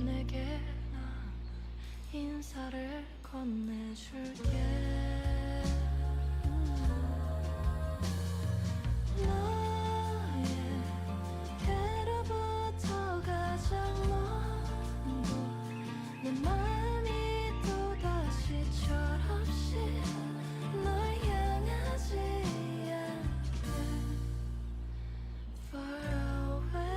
내게 난 인사를 건네줄게. 너에게로부터 가장 먼 곳, 내 마음이 또다시 철없이 널 향하지 않게. Far away.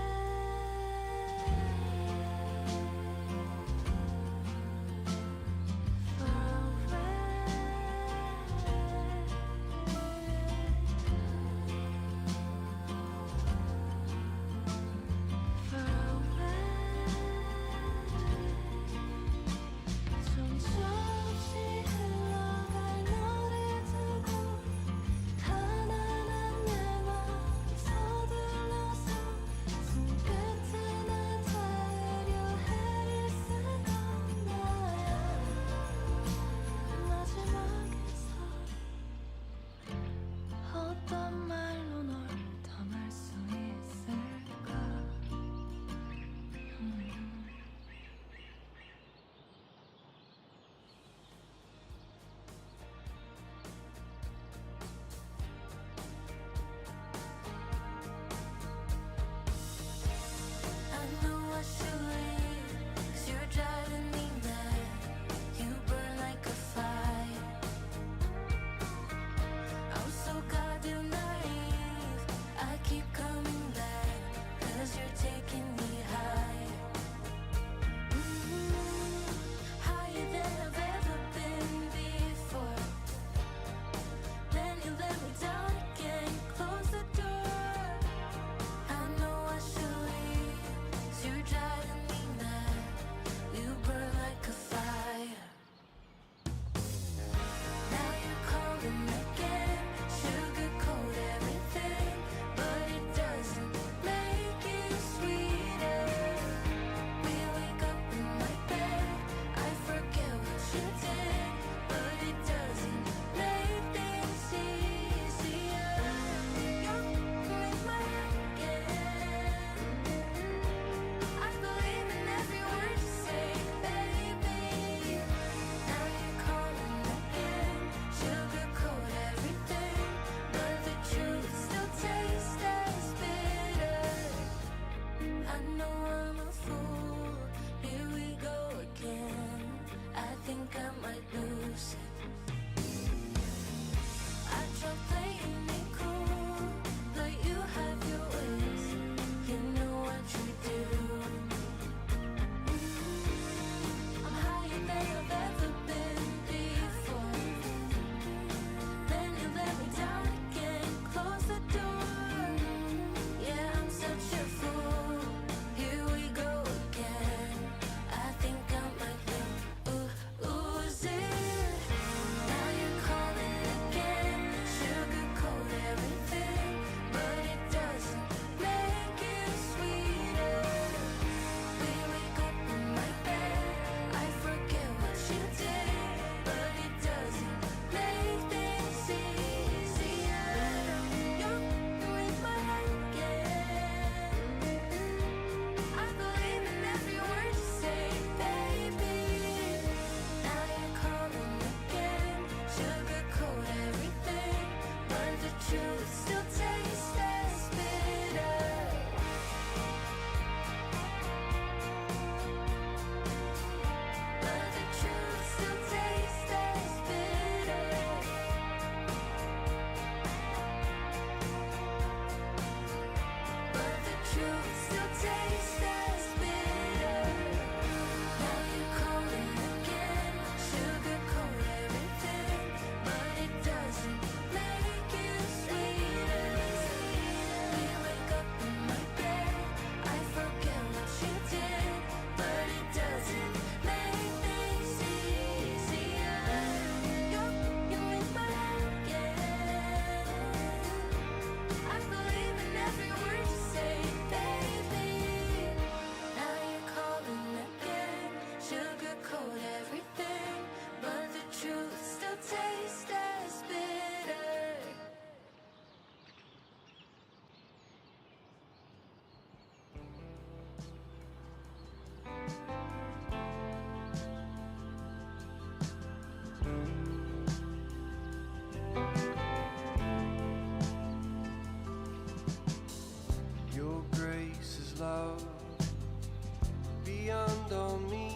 beyond all means.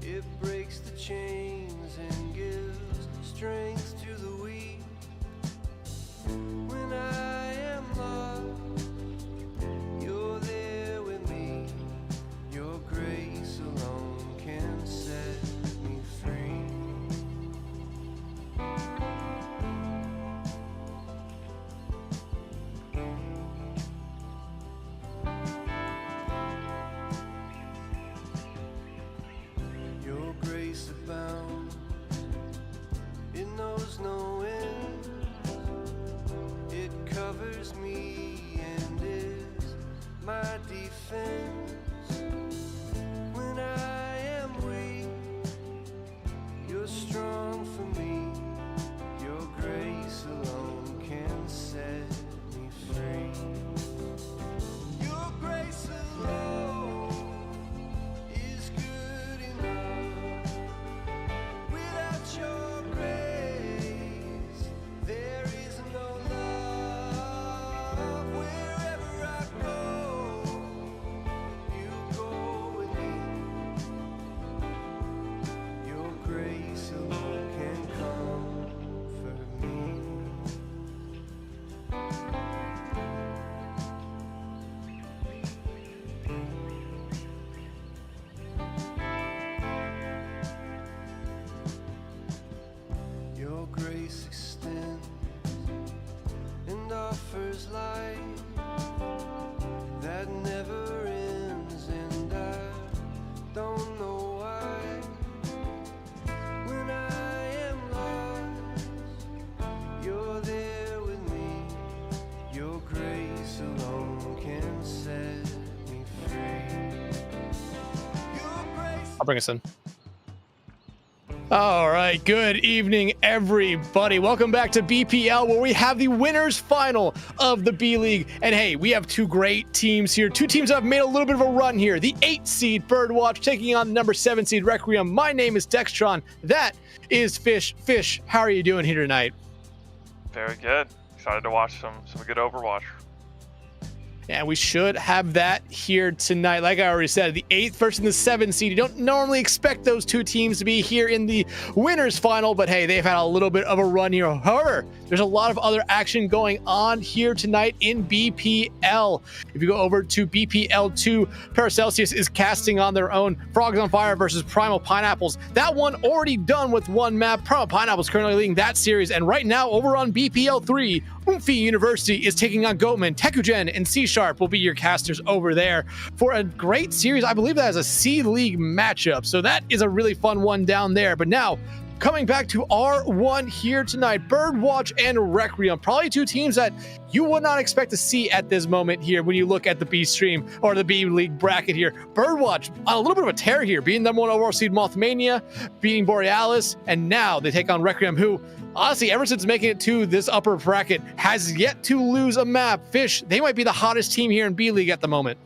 It breaks the chains and gives strength to the weak. When I am lost, you're there with me. Your grace alone can set me free. Your grace abounds, it knows no end. It covers me and is my defense. When I am weak, you're strong for me. Your grace alone can set me free. Your grace alone is good enough. Without your grace, there is no love. Wherever I go, you go with me. Your grace alone can comfort me. Your grace extends and offers light that never ends, and I don't know why. When I am lost, you're there with me. Your grace alone can set me free. Your grace. I'll bring us in. All right, good evening, everybody. Welcome back to BPL, where we have the winners final of the B League. And hey, we have two great teams here. Two teams that have made a little bit of a run here. The 8 seed Birdwatch taking on the number 7 seed Requiem. My name is Dextron. That is Fish. Fish, how are you doing here tonight? Very good. Excited to watch some good Overwatch. And we should have that here tonight. Like I already said, the 8th versus the 7th seed. You don't normally expect those two teams to be here in the winners final, but hey, they've had a little bit of a run here. However, there's a lot of other action going on here tonight in BPL. If you go over to BPL 2, Paracelsius is casting on their own Frogs on Fire versus Primal Pineapples. That one already done with one map. Primal Pineapples currently leading that series. And right now over on BPL 3, Umfi University is taking on Goatman. Tekugen and C Sharp will be your casters over there for a great series. I believe that is a C League matchup. So that is a really fun one down there. But now, coming back to R1 here tonight, Birdwatch and Requiem, probably two teams that you would not expect to see at this moment here when you look at the B stream or the B League bracket here. Birdwatch on a little bit of a tear here, beating number 1 overall seed Mothmania, beating Borealis, and now they take on Requiem, who honestly, ever since making it to this upper bracket, has yet to lose a map. Fish, they might be the hottest team here in B League at the moment.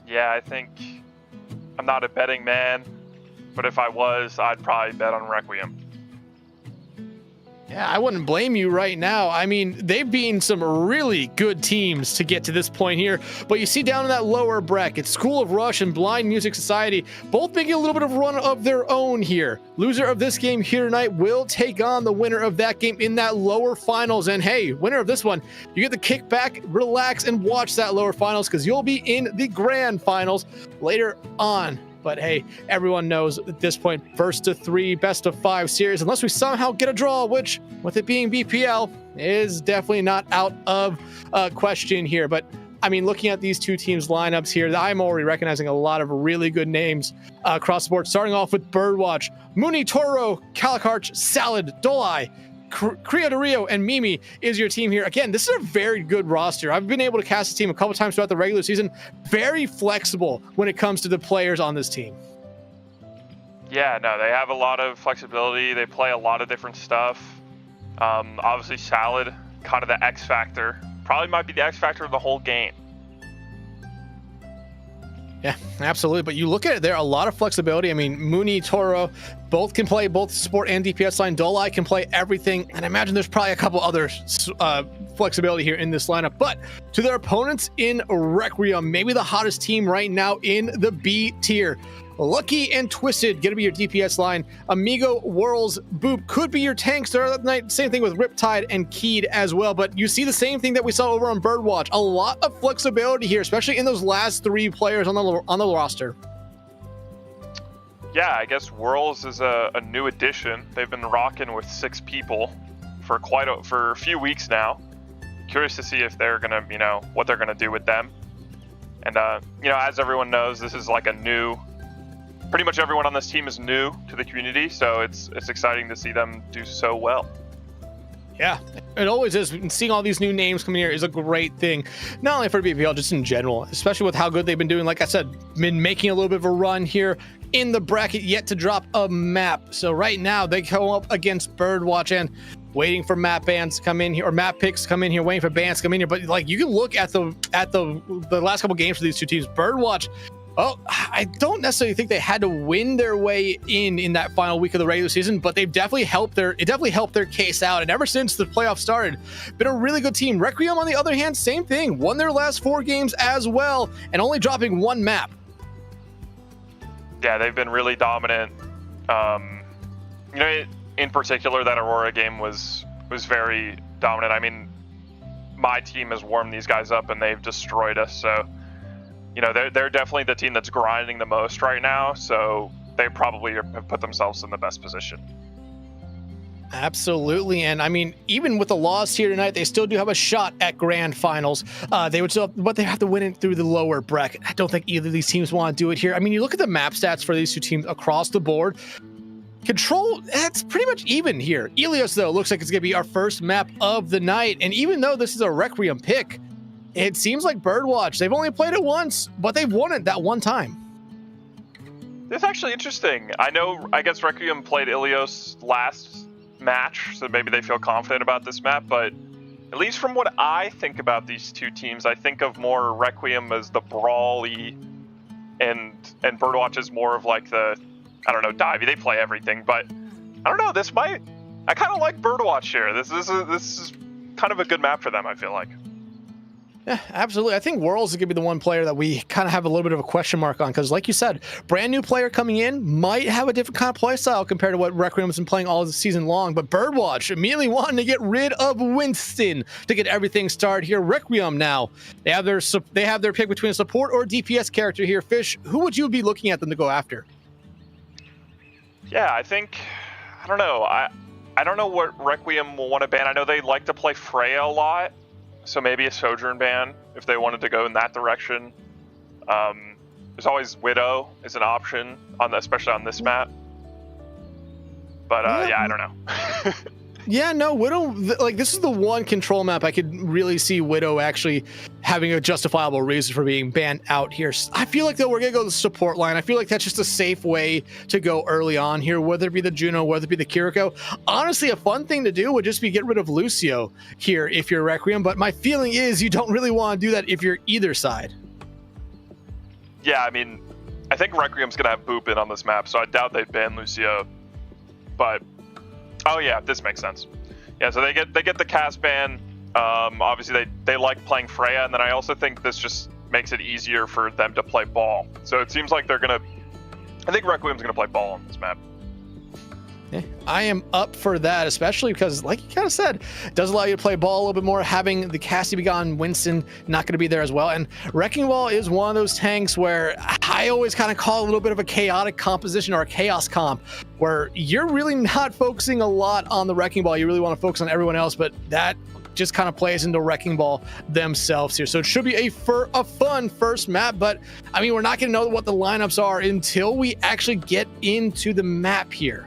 Yeah, I think I'm not a betting man, but if I was, I'd probably bet on Requiem. Yeah, I wouldn't blame you right now. I mean, they've beaten some really good teams to get to this point here. But you see down in that lower bracket, School of Rush and Blind Music Society, both making a little bit of a run of their own here. Loser of this game here tonight will take on the winner of that game in that lower finals. And hey, winner of this one, you get to kick back, relax, and watch that lower finals because you'll be in the grand finals later on. But hey, everyone knows at this point, first to 3, best of 5 series, unless we somehow get a draw, which, with it being BPL, is definitely not out of question here. But I mean, looking at these two teams' lineups here, I'm already recognizing a lot of really good names across the board, starting off with Birdwatch, Mooney, Toro, Calicarch, Salad, Dolai, Crio de Rio, and Mimi is your team here. Again, this is a very good roster. I've been able to cast this team a couple times throughout the regular season. Very flexible when it comes to the players on this team. Yeah, no, they have a lot of flexibility. They play a lot of different stuff. Obviously, Salad, kind of the X factor. Probably might be the X factor of the whole game. Yeah, absolutely. But you look at it, there are a lot of flexibility. I mean, Mooney, Toro, both can play both support and DPS line. Dolai can play everything. And I imagine there's probably a couple other flexibility here in this lineup. But to their opponents in Requiem, maybe the hottest team right now in the B tier. Lucky and Twisted gonna be your DPS line. Amigo, Whirls, Boop could be your tanks. Same thing with Riptide and Keyed as well. But you see the same thing that we saw over on Birdwatch. A lot of flexibility here, especially in those last 3 players on the roster. Yeah, I guess Whirls is a new addition. They've been rocking with 6 people for for a few weeks now. Curious to see if they're gonna, what they're gonna do with them. And as everyone knows, this is like pretty much everyone on this team is new to the community, so it's exciting to see them do so well. Yeah, it always is. Seeing all these new names coming here is a great thing, not only for BPL, just in general, especially with how good they've been doing. Like I said, been making a little bit of a run here in the bracket, yet to drop a map. So right now they go up against Birdwatch and waiting for map bans to come in here, or map picks to come in here, waiting for bans to come in here. But like, you can look at the last couple games for these two teams. Birdwatch, I don't necessarily think they had to win their way in that final week of the regular season, but they've definitely helped their case out. And ever since the playoffs started, been a really good team. Requiem, on the other hand, same thing, won their last 4 games as well, and only dropping 1 map. Yeah, they've been really dominant. In particular, that Aurora game was very dominant. I mean, my team has warmed these guys up and they've destroyed us. So, they're definitely the team that's grinding the most right now. So they probably have put themselves in the best position. Absolutely. And I mean, even with the loss here tonight, they still do have a shot at grand finals. But they have to win it through the lower bracket. I don't think either of these teams want to do it here. I mean, you look at the map stats for these two teams across the board. Control, that's pretty much even here. Ilios, though, looks like it's going to be our first map of the night. And even though this is a Requiem pick, it seems like Birdwatch, they've only played it once, but they've won it that one time. It's actually interesting. I guess Requiem played Ilios last match, so maybe they feel confident about this map, but at least from what I think about these two teams, I think of more Requiem as the brawly, and Birdwatch is more of like the, I don't know, divey. They play everything, but I don't know. I kind of like Birdwatch here. This is kind of a good map for them, I feel like. Yeah, absolutely. I think Whirls is going to be the one player that we kind of have a little bit of a question mark on, because like you said, brand new player coming in might have a different kind of play style compared to what Requiem has been playing all the season long. But Birdwatch immediately wanting to get rid of Winston to get everything started here. Requiem now, they have their pick between a support or DPS character here. Fish, who would you be looking at them to go after? Yeah, I don't know. I don't know what Requiem will want to ban. I know they like to play Freya a lot, so maybe a Sojourn ban if they wanted to go in that direction. There's always Widow is an option, especially on this map. But I don't know. Yeah, no, Widow, like, this is the one control map I could really see Widow actually having a justifiable reason for being banned out here. I feel like, though, we're going to go the support line. I feel like that's just a safe way to go early on here, whether it be the Juno, whether it be the Kiriko. Honestly, a fun thing to do would just be get rid of Lucio here if you're Requiem, but my feeling is you don't really want to do that if you're either side. Yeah, I mean, I think Requiem's going to have Boop in on this map, so I doubt they'd ban Lucio. But oh yeah, this makes sense. Yeah, so they get the cast ban. Obviously they like playing Freya, and then I also think this just makes it easier for them to play ball. So it seems like I think Requiem's gonna play ball on this map. Yeah, I am up for that, especially because, like you kind of said, it does allow you to play ball a little bit more. Having the Cassie Begone Winston not going to be there as well. And Wrecking Ball is one of those tanks where I always kind of call a little bit of a chaotic composition or a chaos comp, where you're really not focusing a lot on the Wrecking Ball. You really want to focus on everyone else, but that just kind of plays into Wrecking Ball themselves here. So it should be a fun first map, but I mean, we're not going to know what the lineups are until we actually get into the map here.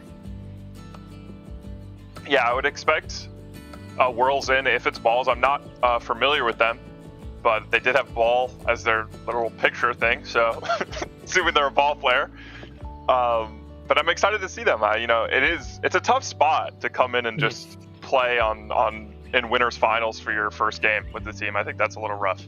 Yeah, I would expect Whirls in if it's balls. I'm not familiar with them, but they did have ball as their little picture thing, so assuming they're a ball player. But I'm excited to see them. It's a tough spot to come in and just play in winners finals for your first game with the team. I think that's a little rough.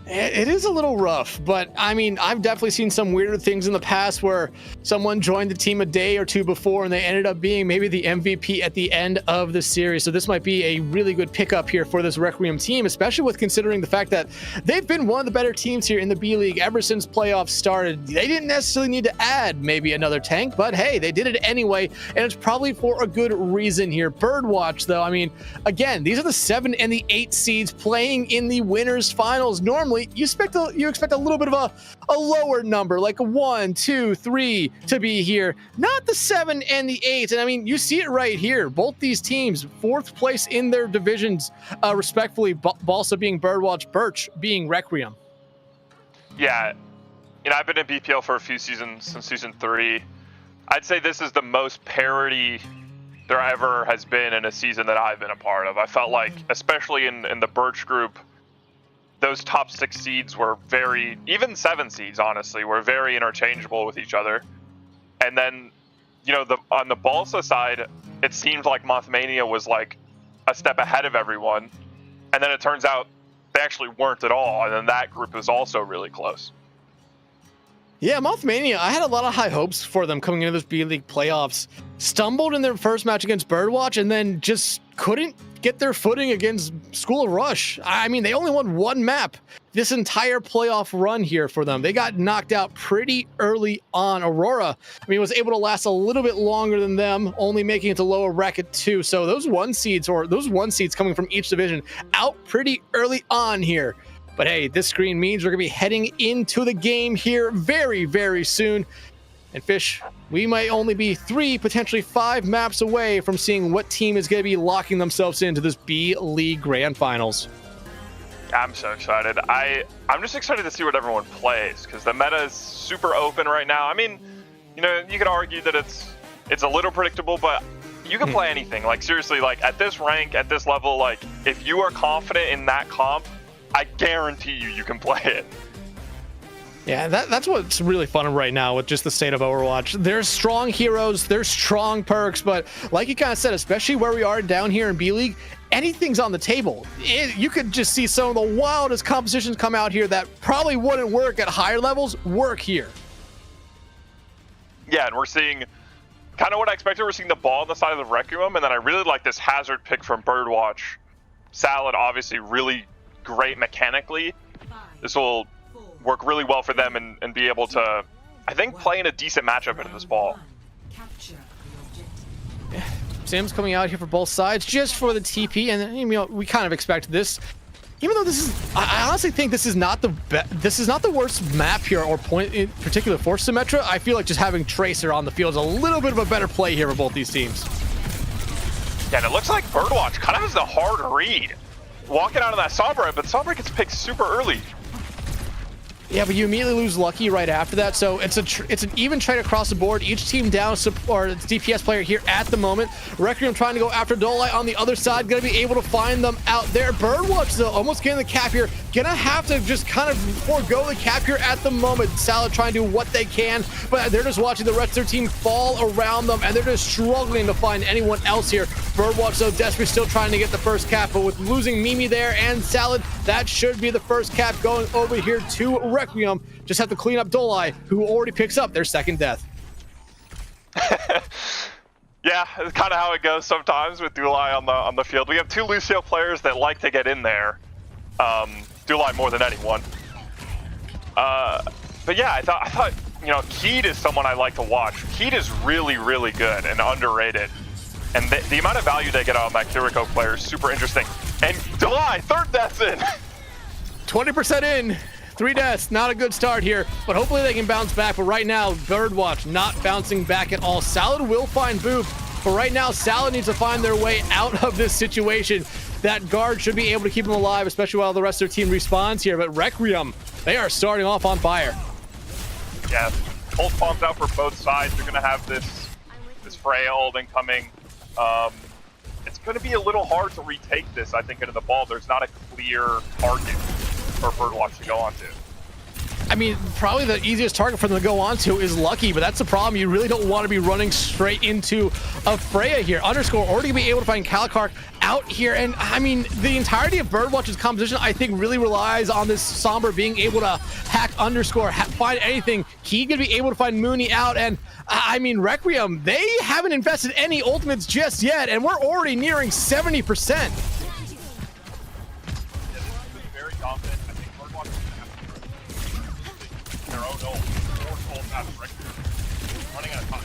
It is a little rough, but I mean, I've definitely seen some weirder things in the past where someone joined the team a day or two before and they ended up being maybe the MVP at the end of the series. So this might be a really good pickup here for this Requiem team, especially with considering the fact that they've been one of the better teams here in the B League ever since playoffs started. They didn't necessarily need to add maybe another tank, but hey, they did it anyway, and it's probably for a good reason here. Birdwatch, though, I mean, again, these are the 7 and the 8 seeds playing in the winners finals. Normally, you expect a little bit of a lower number, like a 1, 2, 3 to be here, not the 7 and the 8. And I mean, you see it right here. Both these teams, 4th place in their divisions, respectfully. Balsa being Birdwatch, Birch being Requiem. Yeah, I've been in BPL for a few seasons, since season 3. I'd say this is the most parity there ever has been in a season that I've been a part of. I felt like, especially in the Birch group, those top 6 seeds were very, even 7 seeds, honestly, were very interchangeable with each other. And then, on the Balsa side, it seemed like Mothmania was like a step ahead of everyone. And then it turns out they actually weren't at all. And then that group was also really close. Yeah, Mothmania, I had a lot of high hopes for them coming into this B League playoffs. Stumbled in their first match against Birdwatch and then just couldn't get their footing against School of Rush. I mean, they only won 1 map this entire playoff run here for them. They got knocked out pretty early on. Aurora, I mean, was able to last a little bit longer than them, only making it to lower bracket 2. So those 1 seeds coming from each division out pretty early on here. But hey, this screen means we're going to be heading into the game here very, very soon. And Fish, we might only be 3, potentially 5 maps away from seeing what team is going to be locking themselves into this B League Grand Finals. I'm so excited. I'm just excited to see what everyone plays, because the meta is super open right now. I mean, you could argue that it's a little predictable, but you can play anything. Like, seriously, like, at this rank, at this level, like, if you are confident in that comp, I guarantee you can play it. Yeah, that's what's really fun right now with just the state of Overwatch. There's strong heroes, there's strong perks, but like you kind of said, especially where we are down here in B League, anything's on the table. You could just see some of the wildest compositions come out here that probably wouldn't work at higher levels work here. Yeah, and we're seeing kind of what I expected. We're seeing the ball on the side of the Requiem, and then I really like this hazard pick from Birdwatch. Salad, obviously, really great mechanically. This will work really well for them and be able to, I think, play in a decent matchup into this ball. Sims coming out here for both sides just for the TP, and we kind of expect this. Even though I honestly think this is not the worst map here or point in particular for Symmetra. I feel like just having Tracer on the field is a little bit of a better play here for both these teams. Yeah, and it looks like Birdwatch kind of has the hard read, walking out of that Sombra, but Sombra gets picked super early. Yeah, but you immediately lose Lucky right after that, so it's an even trade across the board. Each team down, or DPS player here at the moment. Requiem trying to go after Dolai on the other side, gonna be able to find them out there. Birdwatch, though, almost getting the cap here. Gonna have to just kind of forego the cap here at the moment. Salad trying to do what they can, but they're just watching the rest of their team fall around them, and they're just struggling to find anyone else here. Birdwatch, though, desperately still trying to get the first cap, but with losing Mimi there and Salad, that should be the first cap going over here to Requiem. Just have to clean up Dolai, who already picks up their second death. Yeah, it's kind of how it goes sometimes with Dolai on the field. We have 2 Lucio players that like to get in there. Dolai more than anyone. But yeah, I thought Keed is someone I like to watch. Keed is really, really good and underrated. And the amount of value they get out of that Kiriko player is super interesting. And Dolai, 3rd death's in. 20% in. 3 deaths, not a good start here, but hopefully they can bounce back. But right now, Birdwatch not bouncing back at all. Salad will find Boop, but right now, Salad needs to find their way out of this situation. That guard should be able to keep him alive, especially while the rest of their team respawns here. But Requiem, they are starting off on fire. Yeah, pulse bombs out for both sides. You're going to have this Freya ult incoming. It's going to be a little hard to retake this, I think, into the ball. There's not a clear target for Birdwatch to go onto. I mean, probably the easiest target for them to go on to is Lucky, but that's the problem. You really don't want to be running straight into a Freya here. Underscore already gonna be able to find Calicart out here, and I mean, the entirety of Birdwatch's composition, I think, really relies on this Sombra being able to hack Underscore, find anything. He gonna be able to find Mooney out, and I mean, Requiem, they haven't invested any ultimates just yet, and we're already nearing 70%. Very confident. I think Birdwatch is going to have to their own goal. 4 goals out of Requiem. Running out of time.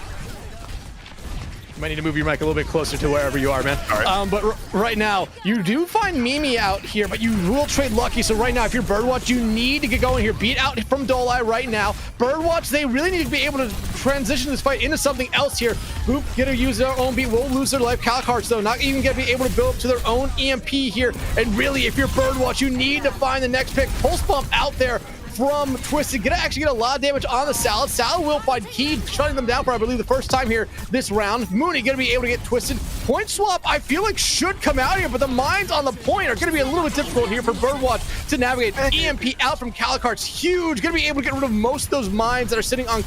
You might need to move your mic a little bit closer to wherever you are, man. All right. But right now, you do find Mimi out here, but you will trade Lucky. So right now, if you're Birdwatch, you need to get going here. Beat out from Dolai right now. Birdwatch, they really need to be able to transition this fight into something else here. Boop, gonna use their own beat, will lose their life. Calicarts, though, not even gonna be able to build up to their own EMP here. And really, if you're Birdwatch, you need to find the next pick. Pulse Bump out there from Twisted. Gonna actually get a lot of damage on the Salad. Salad will find Key, shutting them down for, I believe, the first time here this round. Mooney gonna be able to get Twisted. Point swap, I feel like, should come out here, but the mines on the point are gonna be a little bit difficult here for Birdwatch to navigate. EMP out from Calicart's huge. Gonna be able to get rid of most of those mines that are sitting on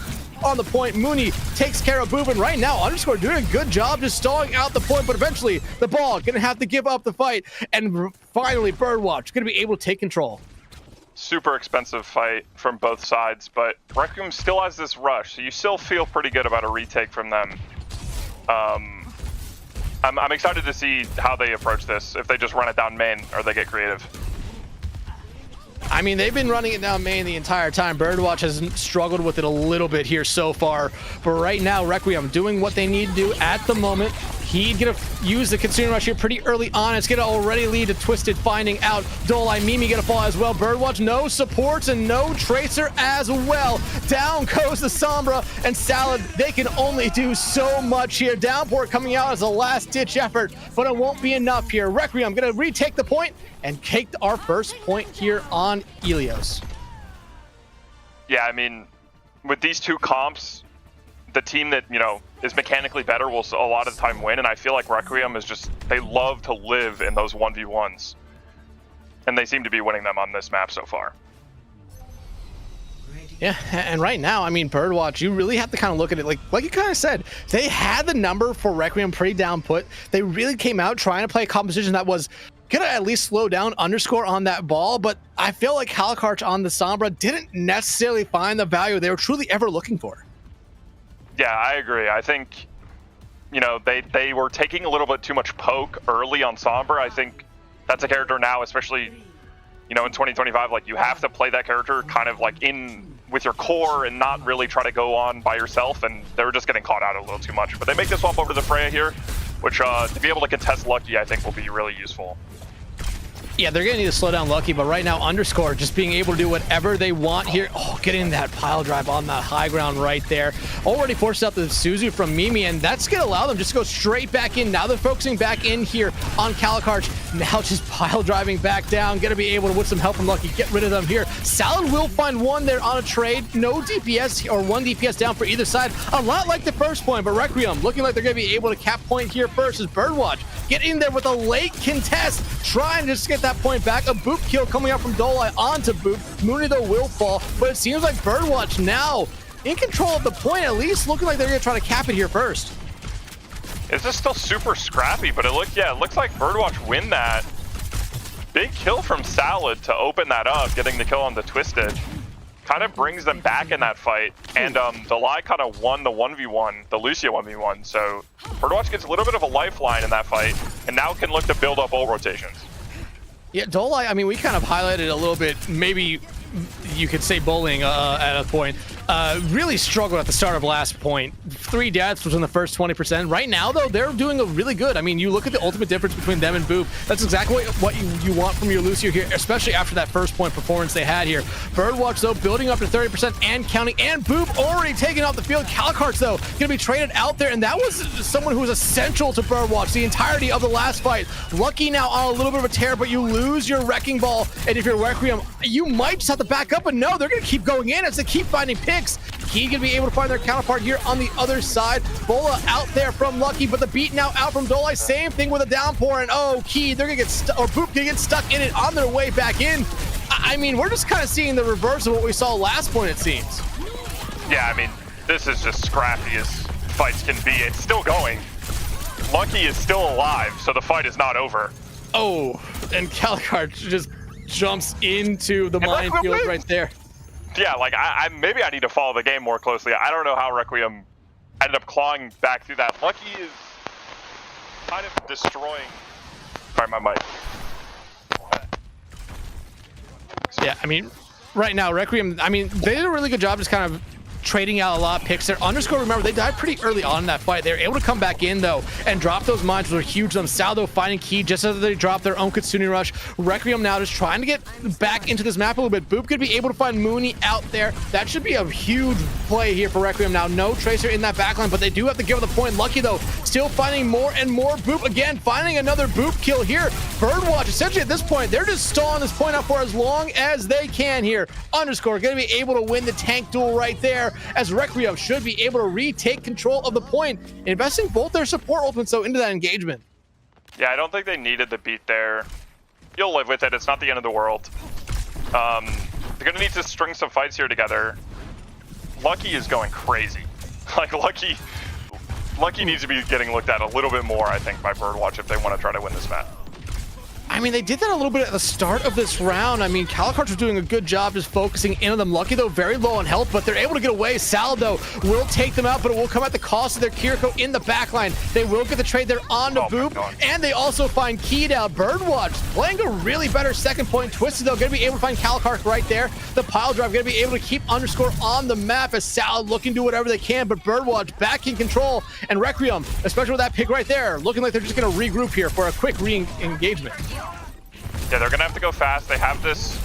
the point. Mooney takes care of Boop, and right now, Underscore doing a good job just stalling out the point, but eventually, the ball gonna have to give up the fight, and finally, Birdwatch gonna be able to take control. Super expensive fight from both sides, but Requiem still has this rush, so you still feel pretty good about a retake from them. I'm excited to see how they approach this, if they just run it down main or they get creative. I mean, they've been running it down main the entire time. Birdwatch has struggled with it a little bit here so far, but right now, Requiem doing what they need to do at the moment. He's gonna use the Consumer Rush here pretty early on. It's gonna already lead to Twisted finding out. Dolai, Mimi gonna fall as well. Birdwatch, no supports and no Tracer as well. Down goes the Sombra and Salad. They can only do so much here. Downpour coming out as a last-ditch effort, but it won't be enough here. Requiem gonna retake the point and take our first point here on Ilios. Yeah, I mean, with these two comps, the team that, you know, is mechanically better will a lot of the time win, and I feel like Requiem is just, they love to live in those 1v1s. And they seem to be winning them on this map so far. Yeah, and right now, I mean, Birdwatch, you really have to kind of look at it like you kind of said. They had the number for Requiem pretty down put. They really came out trying to play a composition that was gonna at least slow down Underscore on that ball, but I feel like Calicart on the Sombra didn't necessarily find the value they were truly ever looking for. Yeah, I agree. I think, you know, they were taking a little bit too much poke early on Sombra. I think that's a character now, especially, you know, in 2025, like, you have to play that character kind of like in with your core and not really try to go on by yourself, and they were just getting caught out a little too much. But they make the swap over to the Freya here, which to be able to contest Lucky, I think will be really useful. Yeah, they're gonna need to slow down Lucky, but right now, Underscore just being able to do whatever they want here. Oh, getting that pile drive on that high ground right there. Already forced out the Suzu from Mimi, and that's gonna allow them just to go straight back in. Now they're focusing back in here on Calicart. Now just pile driving back down. Gonna be able to, with some help from Lucky, get rid of them here. Salad will find one there on a trade. No DPS, or one DPS down for either side. A lot like the first point, but Requiem looking like they're gonna be able to cap point here first as Birdwatch get in there with a late contest, trying to just get that point back. A Boop kill coming out from Dolai onto Boop. Mooney, though, will fall, but it seems like Birdwatch now in control of the point, at least looking like they're going to try to cap it here first. It's just still super scrappy, but it looks like Birdwatch win that. Big kill from Salad to open that up, getting the kill on the Twisted. Kind of brings them back in that fight, and Dolai kind of won the 1v1, the Lucia 1v1, so Birdwatch gets a little bit of a lifeline in that fight, and now can look to build up ult rotations. Yeah, Dolai, I mean, we kind of highlighted a little bit, maybe you could say bullying at a point. Really struggled at the start of last point. 3 deaths was in the first 20%. Right now, though, they're doing a really good. I mean, you look at the ultimate difference between them and Boop. That's exactly what you want from your Lucio here, especially after that first point performance they had here. Birdwatch, though, building up to 30% and counting, and Boop already taking off the field. Calicart's, though, going to be traded out there, and that was someone who was essential to Birdwatch the entirety of the last fight. Lucky now on a little bit of a tear, but you lose your Wrecking Ball, and if you're Requiem, you might just have to back up, but no, they're going to keep going in as they keep finding picks. Key gonna be able to find their counterpart here on the other side. Bola out there from Lucky, but the beat now out from Dolai. Same thing with a downpour, and oh, Key, they're gonna get stuck, or Boop gonna get stuck in it on their way back in. I mean, we're just kind of seeing the reverse of what we saw last point, it seems. Yeah, I mean, this is just scrappy as fights can be. It's still going. Lucky is still alive, so the fight is not over. Oh, and Calicart just jumps into the minefield right there. Yeah, like, maybe I need to follow the game more closely. I don't know how Requiem ended up clawing back through that. Lucky is kind of destroying... Sorry, my mic. Yeah, I mean, right now, Requiem, I mean, they did a really good job just kind of trading out a lot of picks there. Underscore, remember, they died pretty early on in that fight. They were able to come back in, though, and drop those mines, which were huge. Saldo finding Key just as they dropped their own Kitsune Rush. Requiem now just trying to get back into this map a little bit. Boop could be able to find Mooney out there. That should be a huge play here for Requiem now. No Tracer in that backline, but they do have to give it the point. Lucky, though, still finding more and more. Boop again, finding another Boop kill here. Birdwatch, essentially at this point, they're just stalling this point out for as long as they can here. Underscore going to be able to win the tank duel right there, as Requiem should be able to retake control of the point, investing both their support ultimates though into that engagement. Yeah, I don't think they needed the beat there. You'll live with it. It's not the end of the world. They're going to need to string some fights here together. Lucky is going crazy. Like, Lucky needs to be getting looked at a little bit more, I think, by Birdwatch if they want to try to win this map. I mean, they did that a little bit at the start of this round. I mean, Calicart was doing a good job just focusing in on them. Lucky, though, very low on health, but they're able to get away. Saldo will take them out, but it will come at the cost of their Kiriko in the backline. They will get the trade there on to Boop, and they also find Key down. Birdwatch playing a really better second point. Twisted, though, going to be able to find Calicart right there. The pile drive going to be able to keep Underscore on the map as Salad looking to do whatever they can, but Birdwatch back in control, and Requiem, especially with that pick right there, looking like they're just going to regroup here for a quick re-engagement. Yeah, they're gonna have to go fast. They have this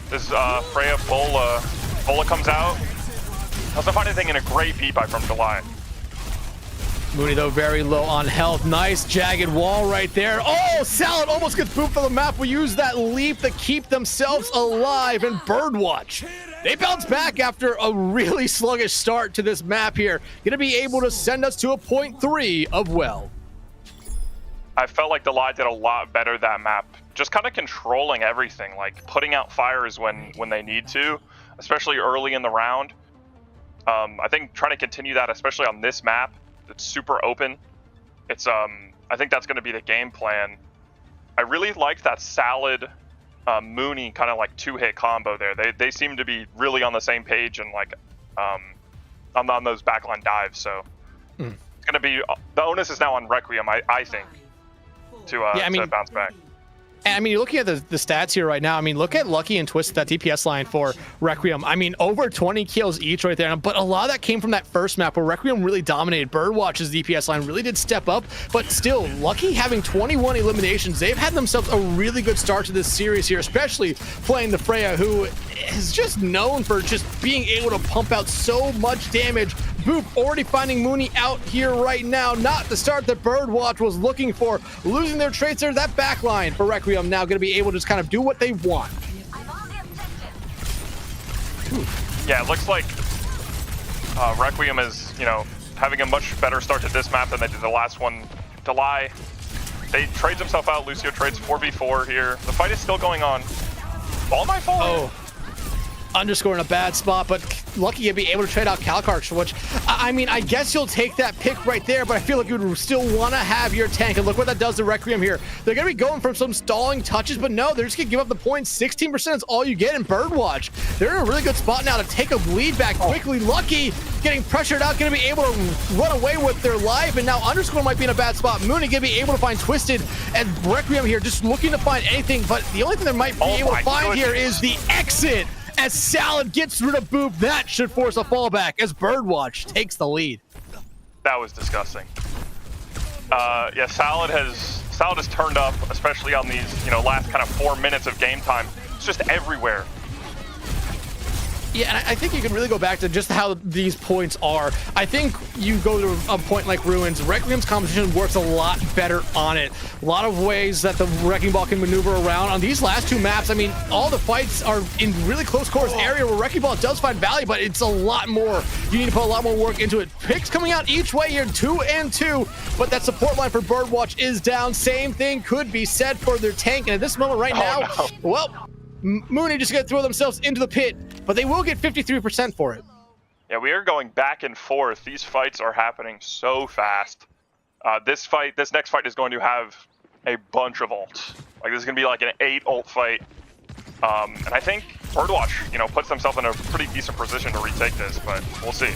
Freya Bola. Bola comes out. Doesn't find anything in a great beat by from July. Mooney, though, very low on health. Nice jagged wall right there. Oh, Salad almost gets booped on the map. We use that leap to keep themselves alive. And Birdwatch, they bounce back after a really sluggish start to this map here. Gonna be able to send us to a .3 of well. I felt like the Lie did a lot better that map. Just kind of controlling everything, like putting out fires when they need to, especially early in the round. I think trying to continue that, especially on this map, it's super open. It's I think that's going to be the game plan. I really liked that Salad Mooney kind of like two-hit combo there. They seem to be really on the same page and like on those backline dives. So it's going to be, the onus is now on Requiem, I think, to bounce back. And I mean, you're looking at the stats here right now. I mean, look at Lucky and Twisted, that DPS line for Requiem. I mean, over 20 kills each right there. But a lot of that came from that first map where Requiem really dominated. Birdwatch's DPS line really did step up. But still, Lucky having 21 eliminations. They've had themselves a really good start to this series here, especially playing the Freya, who is just known for just being able to pump out so much damage. Boop already finding Mooney out here right now. Not the start that Birdwatch was looking for. Losing their traits there. That backline for Requiem now going to be able to just kind of do what they want. Yeah, it looks like Requiem is, having a much better start to this map than they did the last one. Delay, they trades himself out. Lucio trades 4v4 here. The fight is still going on. All my fault. Oh. Underscore in a bad spot, but Lucky to be able to trade out Calicart, which, I mean, I guess you'll take that pick right there, but I feel like you would still want to have your tank. And look what that does to Requiem here. They're going to be going for some stalling touches, but no, they're just going to give up the points. 16% is all you get in Birdwatch. They're in a really good spot now to take a lead back quickly. Lucky getting pressured out, going to be able to run away with their life, and now Underscore might be in a bad spot. Mooney going to be able to find Twisted, and Requiem here just looking to find anything, but the only thing they might be able to find here is the exit. As Salad gets rid of Boop, that should force a fallback as Birdwatch takes the lead. That was disgusting. Yeah, Salad has turned up, especially on these, last kind of 4 minutes of game time. It's just everywhere. Yeah, and I think you can really go back to just how these points are. I think you go to a point like Ruins, Requiem's competition works a lot better on it. A lot of ways that the Wrecking Ball can maneuver around. On these last two maps, I mean, all the fights are in really close quarters area where Wrecking Ball does find value, but it's a lot more. You need to put a lot more work into it. Picks coming out each way here, 2 and 2, but that support line for Birdwatch is down. Same thing could be said for their tank, and at this moment right now, well, Mooney just gonna throw themselves into the pit, but they will get 53% for it. Yeah, we are going back and forth. These fights are happening so fast. This next fight is going to have a bunch of ults. Like, this is going to be like an 8 ult fight. And I think Birdwatch, puts themselves in a pretty decent position to retake this, but we'll see.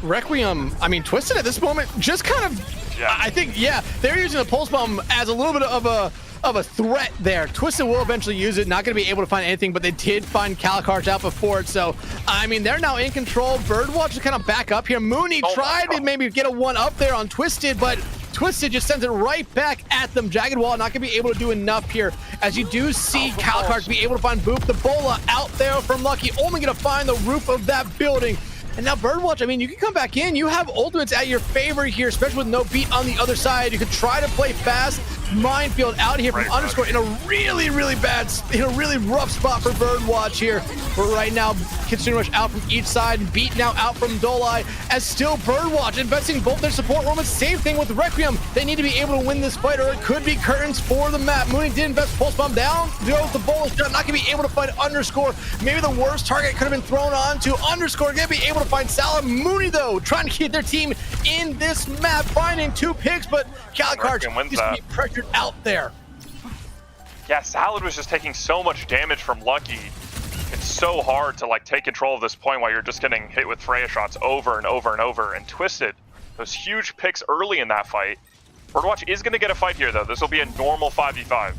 Requiem, I mean, Twisted at this moment, just kind of, Yeah. I think, they're using the Pulse Bomb as a little bit of a threat there. Twisted will eventually use it, not going to be able to find anything, but they did find Calicart out before it. So, I mean, they're now in control. Birdwatch is kind of back up here. Mooney tried to maybe get a one up there on Twisted, but Twisted just sends it right back at them. Jagged Wall not going to be able to do enough here, as you do see Calicart be able to find Boop. The Bola out there from Lucky, only going to find the roof of that building. And now Birdwatch, I mean, you can come back in. You have ultimates at your favor here, especially with no beat on the other side. You can try to play fast. Minefield out here from Underscore in a really, really rough spot for Birdwatch here. But right now, Kitsune Rush out from each side. Beat now out from Dolai, as still Birdwatch investing both their support moments. Same thing with Requiem. They need to be able to win this fight, or it could be curtains for the map. Mooney did invest Pulse Bomb down. Goes the Bola shot, not going to be able to find Underscore. Maybe the worst target could have been thrown on to Underscore. Going to be able to find Salah. Mooney, though, trying to keep their team in this map, finding 2 picks, but Calicart is to be pressured out there. Yeah, Salad was just taking so much damage from Lucky. It's so hard to take control of this point while you're just getting hit with Freya shots over and over and over. And Twisted, those huge picks early in that fight. Birdwatch is going to get a fight here, though. This will be a normal 5v5.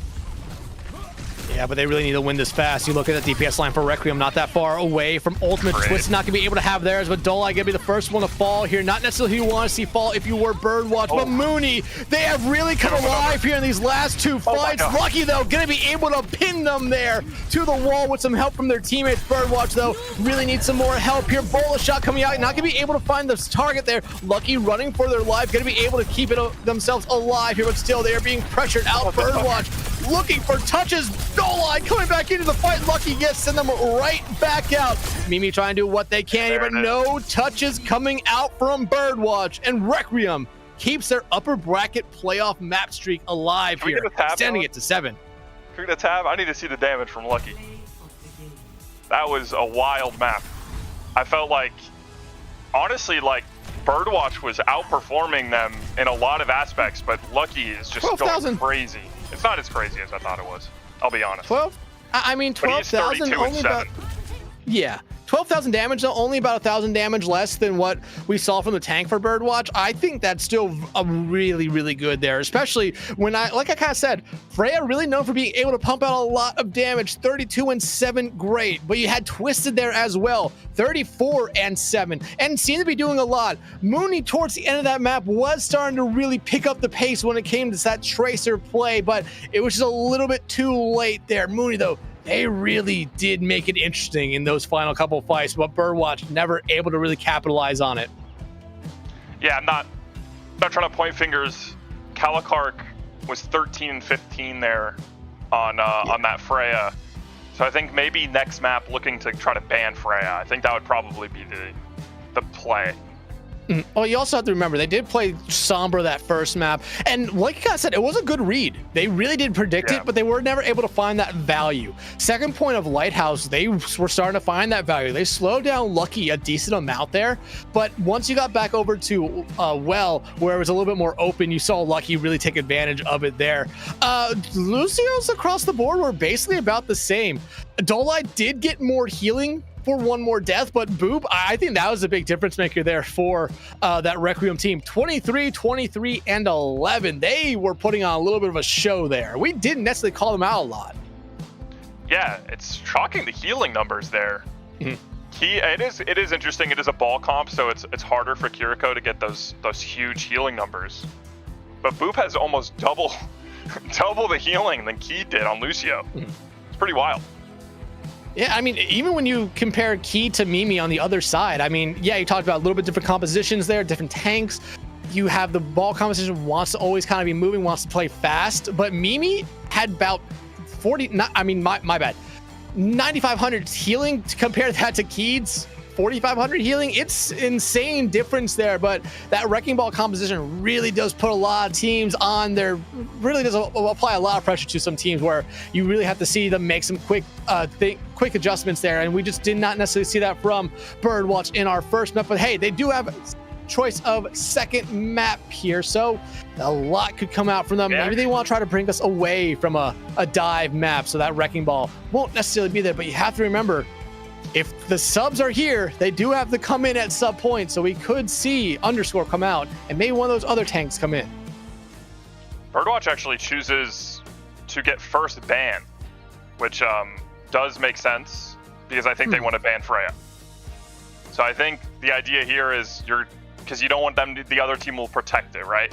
Yeah, but they really need to win this fast. You look at the DPS line for Requiem, not that far away from Ultimate. Twist not going to be able to have theirs, but Dolai going to be the first one to fall here. Not necessarily who you want to see fall if you were Birdwatch, but Mooney, they have really come alive here in these last 2 fights. Lucky, though, going to be able to pin them there to the wall with some help from their teammates. Birdwatch, though, really needs some more help here. Bola shot coming out, not going to be able to find this target there. Lucky running for their life, going to be able to keep themselves alive here, but still they are being pressured out. Birdwatch looking for touches. Dolai coming back into the fight. Lucky gets send them right back out. Mimi trying to do what they can here, but no touches coming out from Birdwatch. And Requiem keeps their upper bracket playoff map streak alive here, extending it to 7. Can we get a tab? I need to see the damage from Lucky. That was a wild map. I felt honestly, Birdwatch was outperforming them in a lot of aspects, but Lucky is just going crazy. It's not as crazy as I thought it was. I'll be honest. 12? I mean, 12,000 only about... Yeah. 12,000 damage, though, only about 1,000 damage less than what we saw from the tank for Birdwatch. I think that's still a really, really good there, especially when like I kind of said, Freya really known for being able to pump out a lot of damage. 32 and 7, great. But you had Twisted there as well, 34 and 7, and seemed to be doing a lot. Mooney, towards the end of that map, was starting to really pick up the pace when it came to that Tracer play, but it was just a little bit too late there. Mooney, though, they really did make it interesting in those final couple fights, but Birdwatch never able to really capitalize on it. Yeah, I'm not trying to point fingers. Calicart was 13 and 15 there on that Freya. So I think maybe next map looking to try to ban Freya. I think that would probably be the play. Oh, you also have to remember, they did play Sombra that first map, and like I said, it was a good read. They really did predict it, but they were never able to find that value. Second point of Lighthouse, they were starting to find that value. They slowed down Lucky a decent amount there, but once you got back over to Well, where it was a little bit more open, you saw Lucky really take advantage of it there. Lucio's across the board were basically about the same. Dolai did get more healing for one more death, but Boop, I think that was a big difference maker there for that Requiem team. 23, 23, and 11. They were putting on a little bit of a show there. We didn't necessarily call them out a lot. Yeah, it's shocking the healing numbers there. It is interesting. It is a ball comp, so it's harder for Kiriko to get those huge healing numbers. But Boop has almost double the healing than Key did on Lucio. It's pretty wild. Yeah, I mean, even when you compare Key to Mimi on the other side, I mean, yeah, you talked about a little bit different compositions there, different tanks. You have the ball composition wants to always kind of be moving, wants to play fast, but Mimi had about 40, my bad, 9,500 healing. To compare that to Keeds, 4,500 healing. It's insane difference there, but that Wrecking Ball composition really does put a lot of teams on there, really does apply a lot of pressure to some teams where you really have to see them make some quick adjustments there, and we just did not necessarily see that from Birdwatch in our first map. But hey, they do have choice of second map here, so a lot could come out from them. Maybe they want to try to bring us away from a dive map, so that Wrecking Ball won't necessarily be there. But you have to remember, if the subs are here, they do have to come in at sub points, so we could see Underscore come out and maybe one of those other tanks come in. Birdwatch actually chooses to get first ban, which does make sense because I think they want to ban Freya. So I think the idea here is because you don't want them, the other team will protect it, right?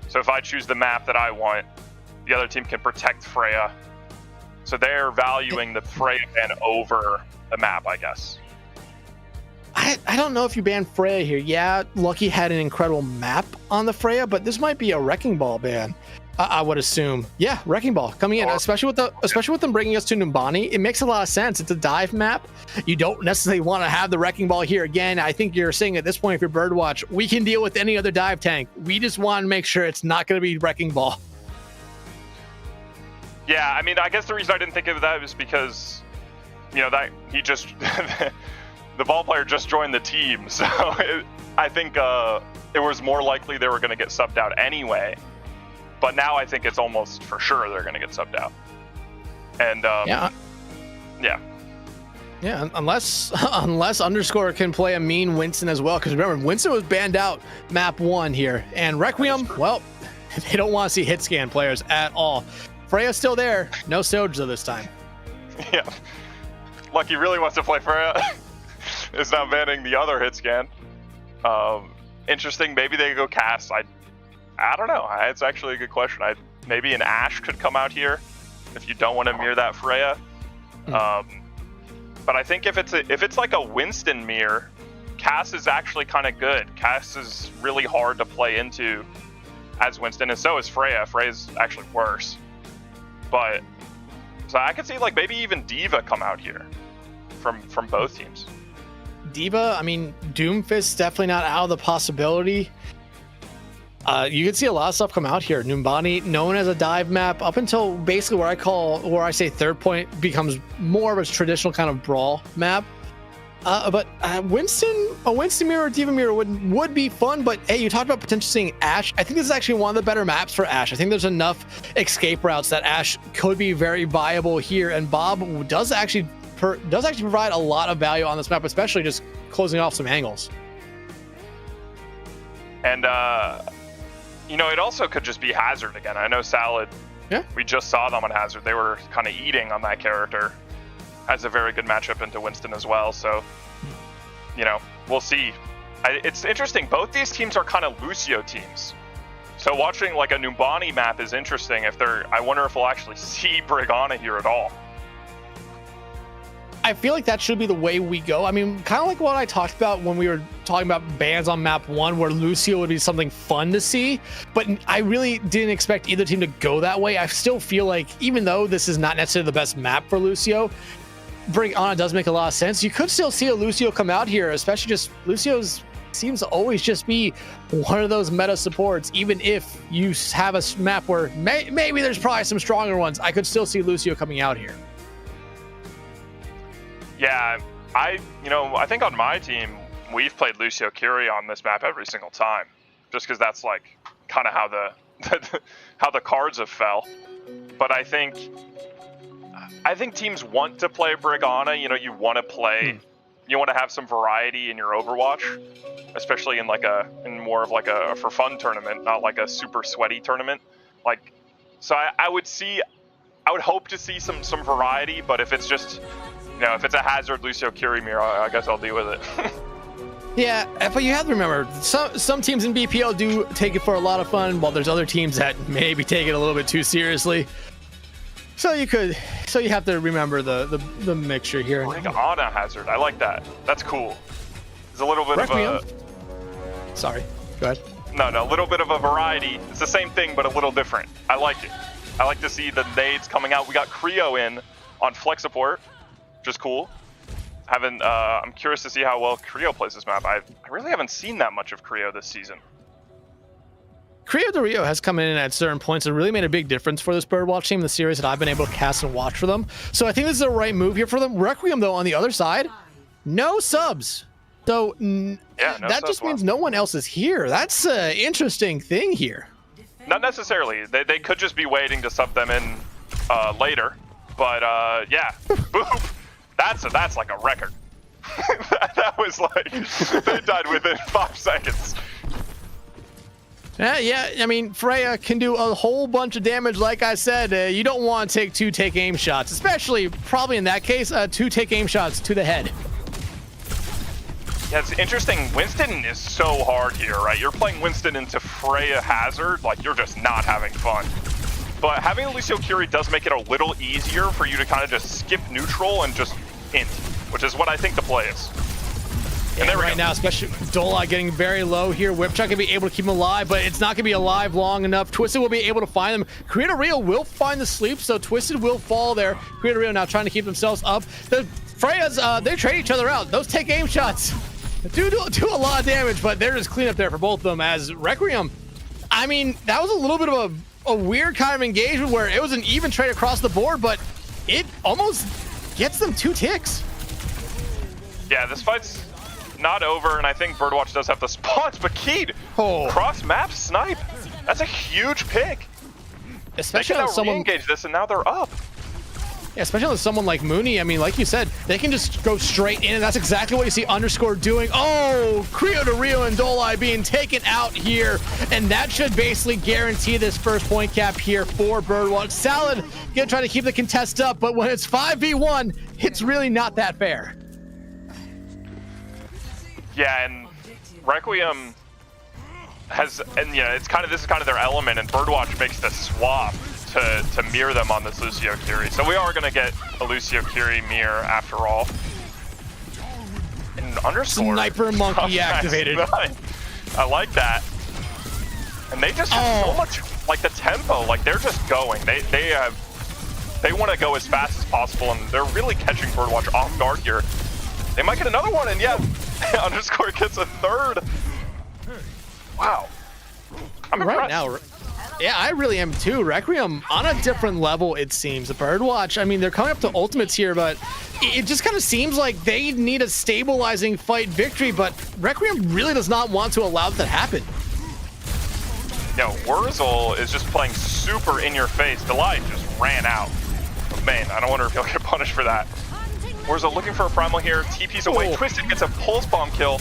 So if I choose the map that I want, the other team can protect Freya. So they're valuing the Freya ban over the map, I guess. I don't know if you ban Freya here. Yeah, Lucky had an incredible map on the Freya, but this might be a Wrecking Ball ban. I would assume. Yeah, Wrecking Ball coming in, especially with them bringing us to Numbani. It makes a lot of sense. It's a dive map. You don't necessarily want to have the Wrecking Ball here. Again, I think you're saying at this point, if you're Birdwatch, we can deal with any other dive tank. We just want to make sure it's not going to be Wrecking Ball. Yeah, I mean, I guess the reason I didn't think of that is because, that he just the ball player just joined the team, so I think it was more likely they were going to get subbed out anyway. But now I think it's almost for sure they're going to get subbed out. And yeah, unless Underscore can play a mean Winston as well, because remember, Winston was banned out map 1 here, and Requiem, well, they don't want to see hit scan players at all. Freya's still there, no Soja this time. Yeah, Lucky really wants to play Freya. It's not banning the other hit scan. Interesting. Maybe they go cast. I don't know. It's actually a good question. Maybe an Ashe could come out here if you don't want to mirror that Freya. But I think if it's like a Winston mirror, Cass is actually kind of good. Cass is really hard to play into as Winston, and so is Freya. Freya's actually worse. But so I could see like maybe even D.Va come out here from both teams. D.Va, I mean, Doomfist definitely not out of the possibility. You can see a lot of stuff come out here. Numbani, known as a dive map, up until basically where I say third point becomes more of a traditional kind of brawl map. But a Winston mirror or D.Va mirror would be fun. But hey, you talked about potentially seeing Ashe. I think this is actually one of the better maps for Ashe. I think there's enough escape routes that Ashe could be very viable here. And Bob does actually provide a lot of value on this map, especially just closing off some angles. And it also could just be Hazard again. I know Salad. Yeah. We just saw them on Hazard. They were kind of eating on that character. Has a very good matchup into Winston as well. So, we'll see. It's interesting. Both these teams are kind of Lucio teams. So watching like a Numbani map is interesting. I wonder if we'll actually see Brigana here at all. I feel like that should be the way we go. I mean, kind of like what I talked about when we were talking about bans on map 1, where Lucio would be something fun to see, but I really didn't expect either team to go that way. I still feel like, even though this is not necessarily the best map for Lucio, Brigana does make a lot of sense. You could still see a Lucio come out here, especially just Lucio's seems to always just be one of those meta supports. Even if you have a map where maybe there's probably some stronger ones, I could still see Lucio coming out here. Yeah, I think on my team, we've played Lucio Curie on this map every single time, just because that's like kind of how the cards have fell. But I think teams want to play Brigana. You want to play, you want to have some variety in your Overwatch, especially in more of like a for fun tournament, not like a super sweaty tournament. So I would hope to see some variety. But if it's just if it's a Hazard Lucio Curie mirror, I guess I'll deal with it. Yeah, but you have to remember, some teams in BPL do take it for a lot of fun, while there's other teams that maybe take it a little bit too seriously. So you have to remember the mixture here. Brigana Hazard, I like that. That's cool. There's a little bit of a... Sorry, go ahead. No, a little bit of a variety. It's the same thing, but a little different. I like it. I like to see the nades coming out. We got Creo in on flex support, which is cool. I'm curious to see how well Creo plays this map. I really haven't seen that much of Creo this season. Creo de Rio has come in at certain points and really made a big difference for this Birdwatch team, the series that I've been able to cast and watch for them. So I think this is the right move here for them. Requiem, though, on the other side, no subs. So that just means no one else is here. That's an interesting thing here. Not necessarily. They could just be waiting to sub them in later. But yeah, boop. That's like a record. that was like, they died within 5 seconds. Yeah, I mean, Freya can do a whole bunch of damage. Like I said, you don't want to take 2 take aim shots, especially probably in that case, 2 take aim shots to the head. Yeah, it's interesting. Winston is so hard here, right? You're playing Winston into Freya Hazard, like you're just not having fun. But having Lucio Curie does make it a little easier for you to kind of just skip neutral and just int, which is what I think the play is. And there right now, especially Dola getting very low here. Whipchuck can be able to keep him alive, but it's not going to be alive long enough. Twisted will be able to find them. Creator Rio will find the sleep, so Twisted will fall there. Creator Rio now trying to keep themselves up. The Freyas, they trade each other out. Those take aim shots do a lot of damage, but they're just clean up there for both of them. As Requiem, I mean, that was a little bit of a weird kind of engagement where it was an even trade across the board, but it almost gets them 2 ticks. Yeah, this fight's not over, and I think Birdwatch does have the spawns, but Keed, cross map snipe. That's a huge pick. Especially on on someone engage this, and now they're up. Yeah, especially on someone like Mooney. I mean, like you said, they can just go straight in, and that's exactly what you see Underscore doing. Oh, Creo de Rio and Dolai being taken out here, and that should basically guarantee this first point cap here for Birdwatch. Salad gonna try to keep the contest up, but when it's 5v1, it's really not that fair. Yeah, and Requiem has, and yeah, this is kind of their element, and Birdwatch makes the swap to mirror them on this Lucio Curie. So we are gonna get a Lucio Curie mirror after all. And Underscore Sniper Monkey activated. I like that. And they just have so much, like the tempo, like they're just going. They want to go as fast as possible, and they're really catching Birdwatch off guard here. They might get another one, and yeah, Underscore gets a 3rd. Wow. I'm impressed. Right now, yeah, I really am too. Requiem on a different level, it seems. The Birdwatch, I mean, they're coming up to ultimates here, but it just kind of seems like they need a stabilizing fight victory, but Requiem really does not want to allow that to happen. Yeah, Wurzel is just playing super in your face. Delight just ran out of main. I don't wonder if he'll get punished for that. Wurzel looking for a primal here. TP's away. Twisted gets a pulse bomb kill.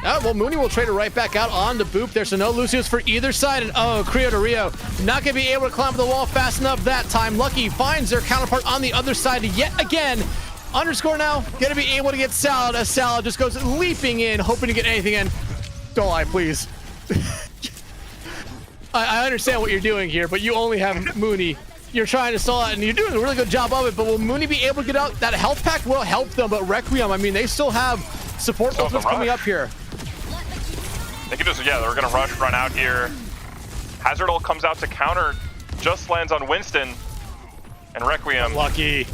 Well, Mooney will trade it right back out on the Boop there, so no Lucius for either side. And Creo de Rio not going to be able to climb the wall fast enough that time. Lucky finds their counterpart on the other side yet again. Underscore now going to be able to get Salad as Salad just goes leaping in, hoping to get anything in. Don't lie, please. I understand what you're doing here, but you only have Mooney. You're trying to stall out, and you're doing a really good job of it, but will Mooney be able to get out? That health pack will help them, but Requiem, I mean, they still have support ultimates coming up here. They can just, yeah, they're going to run out here. Hazard ult comes out to counter, just lands on Winston, and Requiem. Lucky.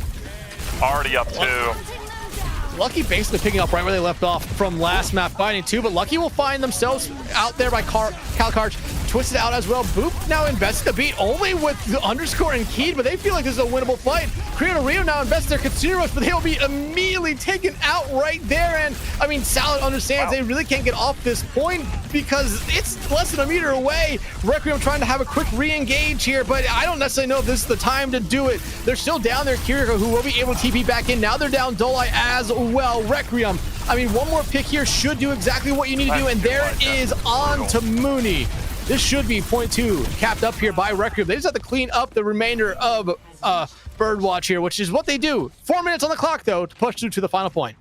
Already up 2. Lucky basically picking up right where they left off from last map fighting too, but Lucky will find themselves out there by Calcarge, Twisted out as well. Boop now invested the beat only with the Underscore and Keed, but they feel like this is a winnable fight. Creo de Rio now invests their Consumer Rush, but they will be immediately taken out right there. And I mean, Salad understands they really can't get off this point because it's less than a meter away. Requiem trying to have a quick re-engage here, but I don't necessarily know if this is the time to do it. They're still down there, Kiriko, who will be able to TP back in. Now they're down Dolai as well. Requiem, I mean, one more pick here should do exactly what you need to do, and there it is on to Mooney. This should be point 2 capped up here by Requiem. They just have to clean up the remainder of Birdwatch here, which is what they do. 4 minutes on the clock, though, to push through to the final point.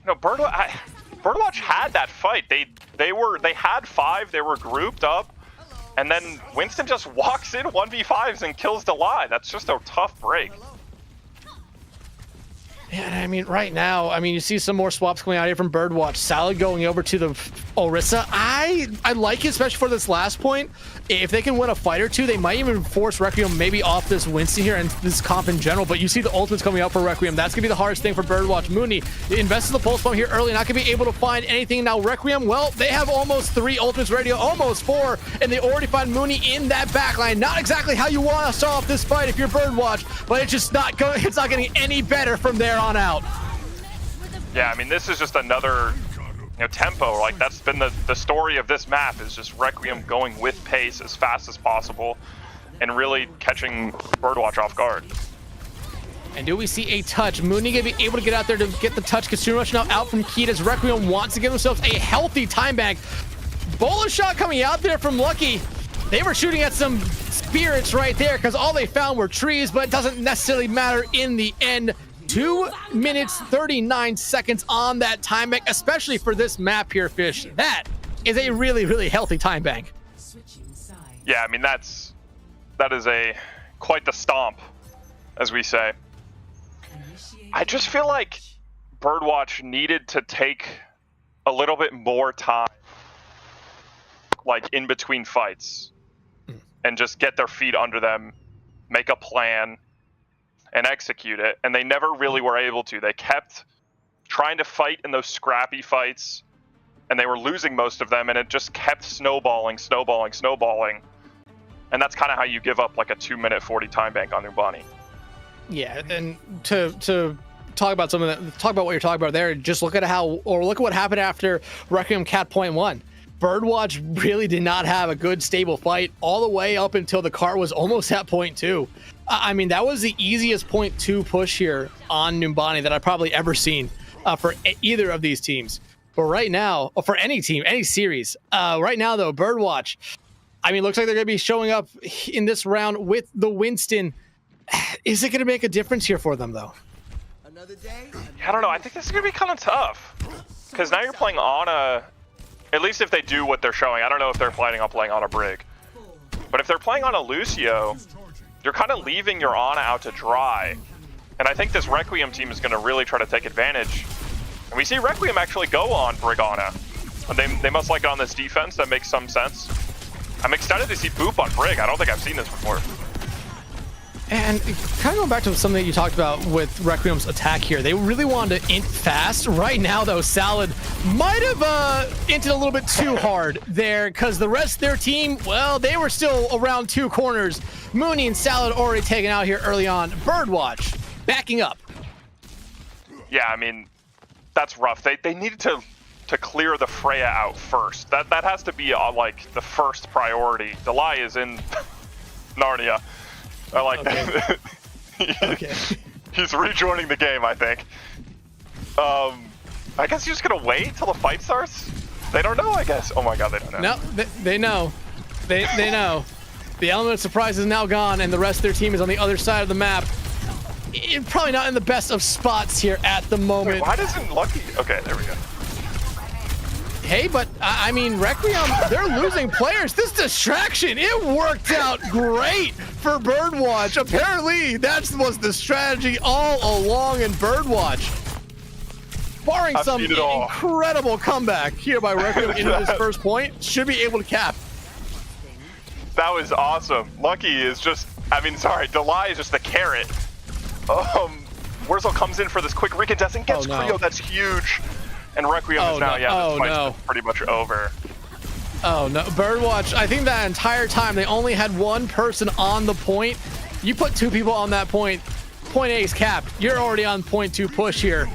No, Birdwatch had that fight. They had 5. They were grouped up, and then Winston just walks in 1v5s and kills Delay. That's just a tough break. Yeah, and I mean, right now, I mean, you see some more swaps coming out here from Birdwatch. Salad going over to the Orisa. I like it, especially for this last point. If they can win a fight or two, they might even force Requiem maybe off this Winston here and this comp in general. But you see the ultimates coming out for Requiem. That's going to be the hardest thing for Birdwatch. Mooney invests in the pulse bomb here early, not going to be able to find anything. Now Requiem, well, they have almost 3 ultimates ready, almost 4, and they already find Mooney in that backline. Not exactly how you want to start off this fight if you're Birdwatch, but it's just not going. It's not getting any better from there on out. Yeah, I mean, this is just another, tempo. Like, that's been the story of this map, is just Requiem going with pace as fast as possible and really catching Birdwatch off guard. And do we see a touch? Mooney gonna be able to get out there to get the touch. Consumer Rush now out from Keat as Requiem wants to give themselves a healthy time bank. Bowler shot coming out there from Lucky. They were shooting at some spirits right there because all they found were trees, but it doesn't necessarily matter in the end. 2 minutes, 39 seconds on that time bank, especially for this map here, Fish. That is a really, really healthy time bank. Yeah, I mean, that is quite the stomp, as we say. I just feel like Birdwatch needed to take a little bit more time, like in between fights, and just get their feet under them, make a plan, and execute it. And they never really were able to. They kept trying to fight in those scrappy fights, and they were losing most of them, and it just kept snowballing. And that's kind of how you give up like a 2-minute 40 time bank on Numbani. Yeah, and to talk about some of that, talk about what you're talking about there, just look at what happened after Requiem Cat point 1. Birdwatch really did not have a good stable fight all the way up until the cart was almost at point 2. I mean, that was the easiest point 2 push here on Numbani that I've probably ever seen for either of these teams. But right now, or for any team, any series, right now though, Birdwatch, I mean, looks like they're going to be showing up in this round with the Winston. Is it going to make a difference here for them though? I don't know. I think this is going to be kind of tough because now you're playing Ana. At least if they do what they're showing. I don't know if they're planning on playing Ana Brig. But if they're playing on a Lucio, you're kind of leaving your Ana out to dry. And I think this Requiem team is going to really try to take advantage. And we see Requiem actually go on Brig Ana. They must like it on this defense. That makes some sense. I'm excited to see Boop on Brig. I don't think I've seen this before. And kind of going back to something that you talked about with Requiem's attack here, they really wanted to int fast. Right now, though, Salad might have inted a little bit too hard there because the rest of their team, well, they were still around 2 corners. Mooney and Salad already taken out here early on. Birdwatch backing up. Yeah, I mean, that's rough. They needed to clear the Freya out first. That has to be like the first priority. Delay is in Narnia. I like that. Okay. He's rejoining the game, I think. I guess you're just gonna wait till the fight starts? They don't know, I guess. Oh my god, they don't know. No, they know. They know. The element of surprise is now gone, and the rest of their team is on the other side of the map. Probably not in the best of spots here at the moment. Wait, why doesn't Lucky... Okay, there we go. Hey, but I mean, Requiem, they're losing players. This distraction, it worked out great for Birdwatch. Apparently, that was the strategy all along in Birdwatch. Barring some incredible comeback here by Requiem into this first point, should be able to cap. That was awesome. Lucky is just, Delay is just the carrot. Wurzel comes in for this quick recontest and gets Creo. That's huge. And Requiem is now, this fight's pretty much over. Oh no, Birdwatch, I think that entire time they only had 1 person on the point. You put 2 people on that point, point A is capped. You're already on point 2 push here.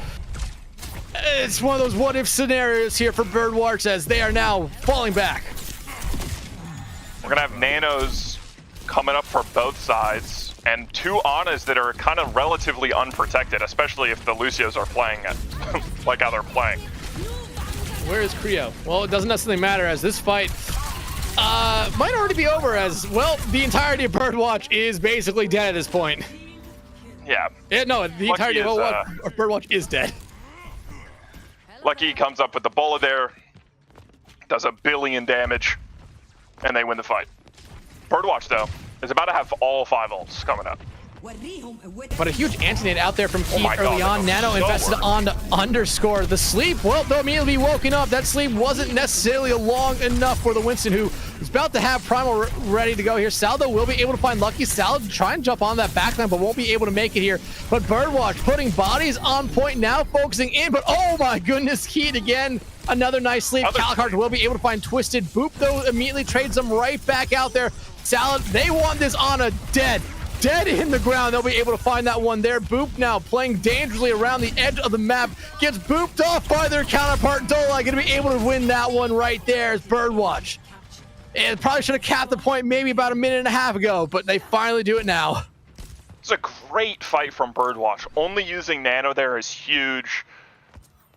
It's one of those what if scenarios here for Birdwatch as they are now falling back. We're gonna have nanos coming up for both sides. And 2 Anas that are kind of relatively unprotected, especially if the Lucios are playing it like how they're playing. Where is Creo? Well, it doesn't necessarily matter as this fight might already be over as, well, the entirety of Birdwatch is basically dead at this point. Yeah. No, the entirety of Birdwatch is dead. Lucky comes up with the bullet there, does 1 billion damage, and they win the fight. Birdwatch, though, is about to have all 5 ults coming up. But a huge anti-nade out there from Keith my early God, on. that Nano goes so invested early. on to underscore the sleep. Well, they'll immediately be woken up. That sleep wasn't necessarily long enough for the Winston, who is about to have Primal ready to go here. Saldo will be able to find Lucky. Saldo try and jump on that backline, but won't be able to make it here. But Birdwatch putting bodies on point now, focusing in. But oh my goodness, Keith again. Another nice sleep. Calicard will be able to find Twisted. Boop, though, immediately trades them right back out there. Salad, they want this on a dead in the ground. They'll be able to find that one there. Boop now playing dangerously around the edge of the map. Gets booped off by their counterpart. Dolai going to be able to win that one right there as Birdwatch. And probably should have capped the point maybe about a minute and a half ago, but they finally do it now. It's a great fight from Birdwatch. Only using Nano there is huge.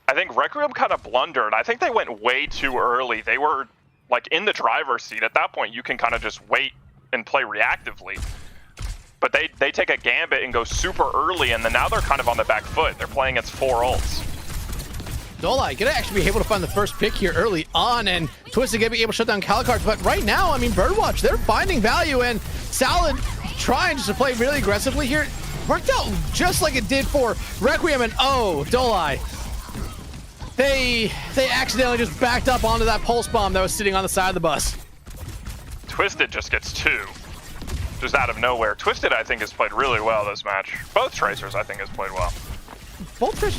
I think Requiem kind of blundered. I think they went way too early. They were like in the driver's seat. At that point, you can kind of just wait and play reactively. But they take a gambit and go super early, and then now they're kind of on the back foot. They're playing its 4 ults. Dolai gonna actually be able to find the first pick here early on, and Twisted gonna be able to shut down Calicard. But right now, I mean, Birdwatch, they're finding value, and Salad trying just to play really aggressively here. Worked out just like it did for Requiem, and oh, Dolai. They accidentally just backed up onto that pulse bomb that was sitting on the side of the bus. Twisted just gets 2. Just out of nowhere. Twisted, I think, has played really well this match. Both Tracers, I think, has played well. Both Tracers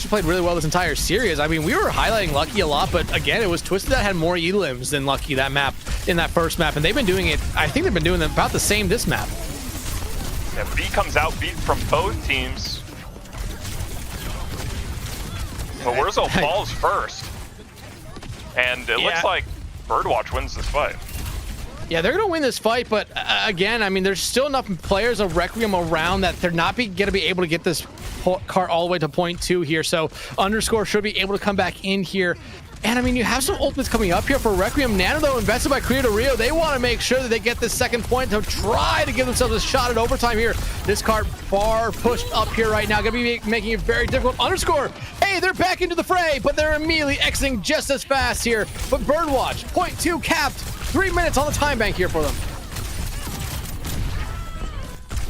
played really well this entire series. I mean, we were highlighting Lucky a lot, but again, it was Twisted that had more E-limbs than Lucky that map, in that first map, and they've been doing it, I think they've been doing about the same this map. Yeah, B comes out beat from both teams. But Wurzel falls first. And it looks like Birdwatch wins this fight. Yeah, they're going to win this fight, but again, I mean, there's still enough players of Requiem around that they're not going to be able to get this cart all the way to point 2 here, so underscore should be able to come back in here. And I mean, you have some ultimates coming up here for Requiem. Nano, though, invested by Creator Rio. They want to make sure that they get this second point to try to give themselves a shot at overtime here. This cart far pushed up here right now. Going to be making it very difficult. Underscore, hey, they're back into the fray, but they're immediately exiting just as fast here. But Birdwatch, point 2 capped. 3 minutes on the time bank here for them.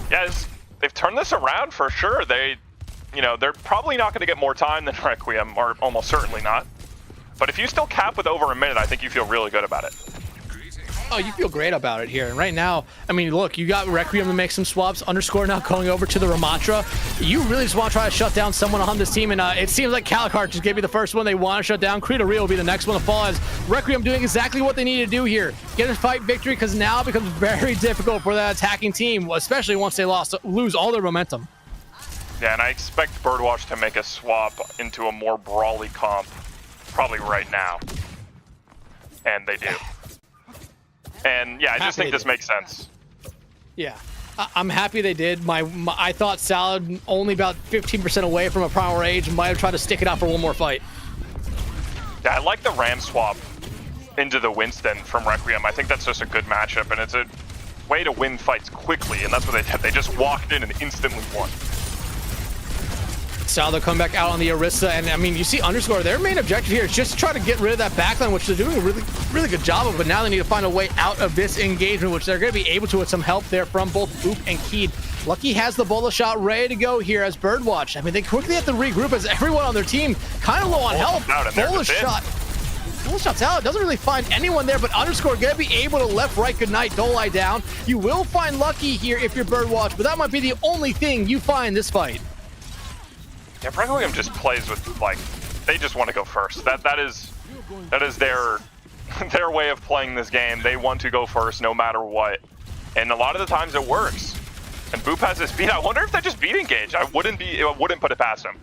Yeah, they've turned this around for sure. They're probably not going to get more time than Requiem, or almost certainly not. But if you still cap with over a minute, I think you feel really good about it. Oh, you feel great about it here. And right now, I mean, look, you got Requiem to make some swaps. Underscore now going over to the Ramatra. You really just want to try to shut down someone on this team. And it seems like Calicard just gave you the first one they want to shut down. Creator Rio will be the next one to fall, as Requiem doing exactly what they need to do here. Get a fight victory, because now it becomes very difficult for that attacking team, especially once they lose all their momentum. Yeah, and I expect Birdwatch to make a swap into a more brawly comp probably right now. And they do. And yeah, I just think this makes sense. Yeah, I'm happy they did. I thought Salad, only about 15% away from a Primal Rage, might have tried to stick it out for one more fight. Yeah, I like the Ram swap into the Winston from Requiem. I think that's just a good matchup, and it's a way to win fights quickly, and that's what they did. They just walked in and instantly won. Saldo come back out on the Orisa, and I mean, you see underscore, their main objective here is just to try to get rid of that backline, which they're doing a really good job of, but now they need to find a way out of this engagement, which they're going to be able to with some help there from both Boop and Keed. Lucky has the bola shot ready to go here as Birdwatch. I mean, they quickly have to regroup as everyone on their team kind of low on health. Bola shot Salad doesn't really find anyone there, but underscore going to be able to left, right, good night, Dolai down. You will find Lucky here if you're Birdwatch, but that might be the only thing you find this fight. Yeah, Requiem just plays with, like, they just want to go first. That is their their way of playing this game. They want to go first no matter what. And a lot of the times it works. And Boop has his beat. I wonder if they just beat engage. I wouldn't put it past him.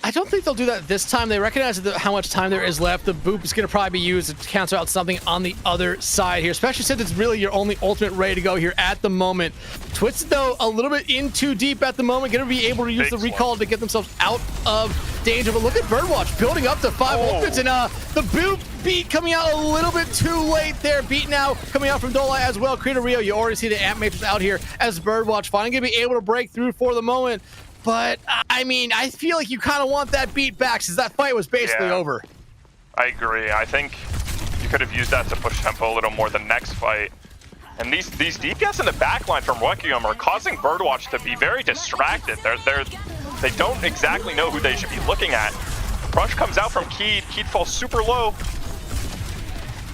I don't think they'll do that this time. They recognize how much time there is left. The Boop is going to probably be used to cancel out something on the other side here, especially since it's really your only ultimate ready to go here at the moment. Twisted, though, a little bit in too deep at the moment. Going to be able to use the recall to get themselves out of danger. But look at Birdwatch building up to 5 ultimates, and the Boop beat coming out a little bit too late there. Beat now coming out from Dolai as well. Creator Rio, you already see the Amp Matrix out here as Birdwatch finally going to be able to break through for the moment. But, I mean, I feel like you kind of want that beat back since that fight was basically over. I agree. I think you could have used that to push tempo a little more the next fight. And these DPS in the backline from Requiem are causing Birdwatch to be very distracted. They don't exactly know who they should be looking at. Rush comes out from Keed. Keed falls super low.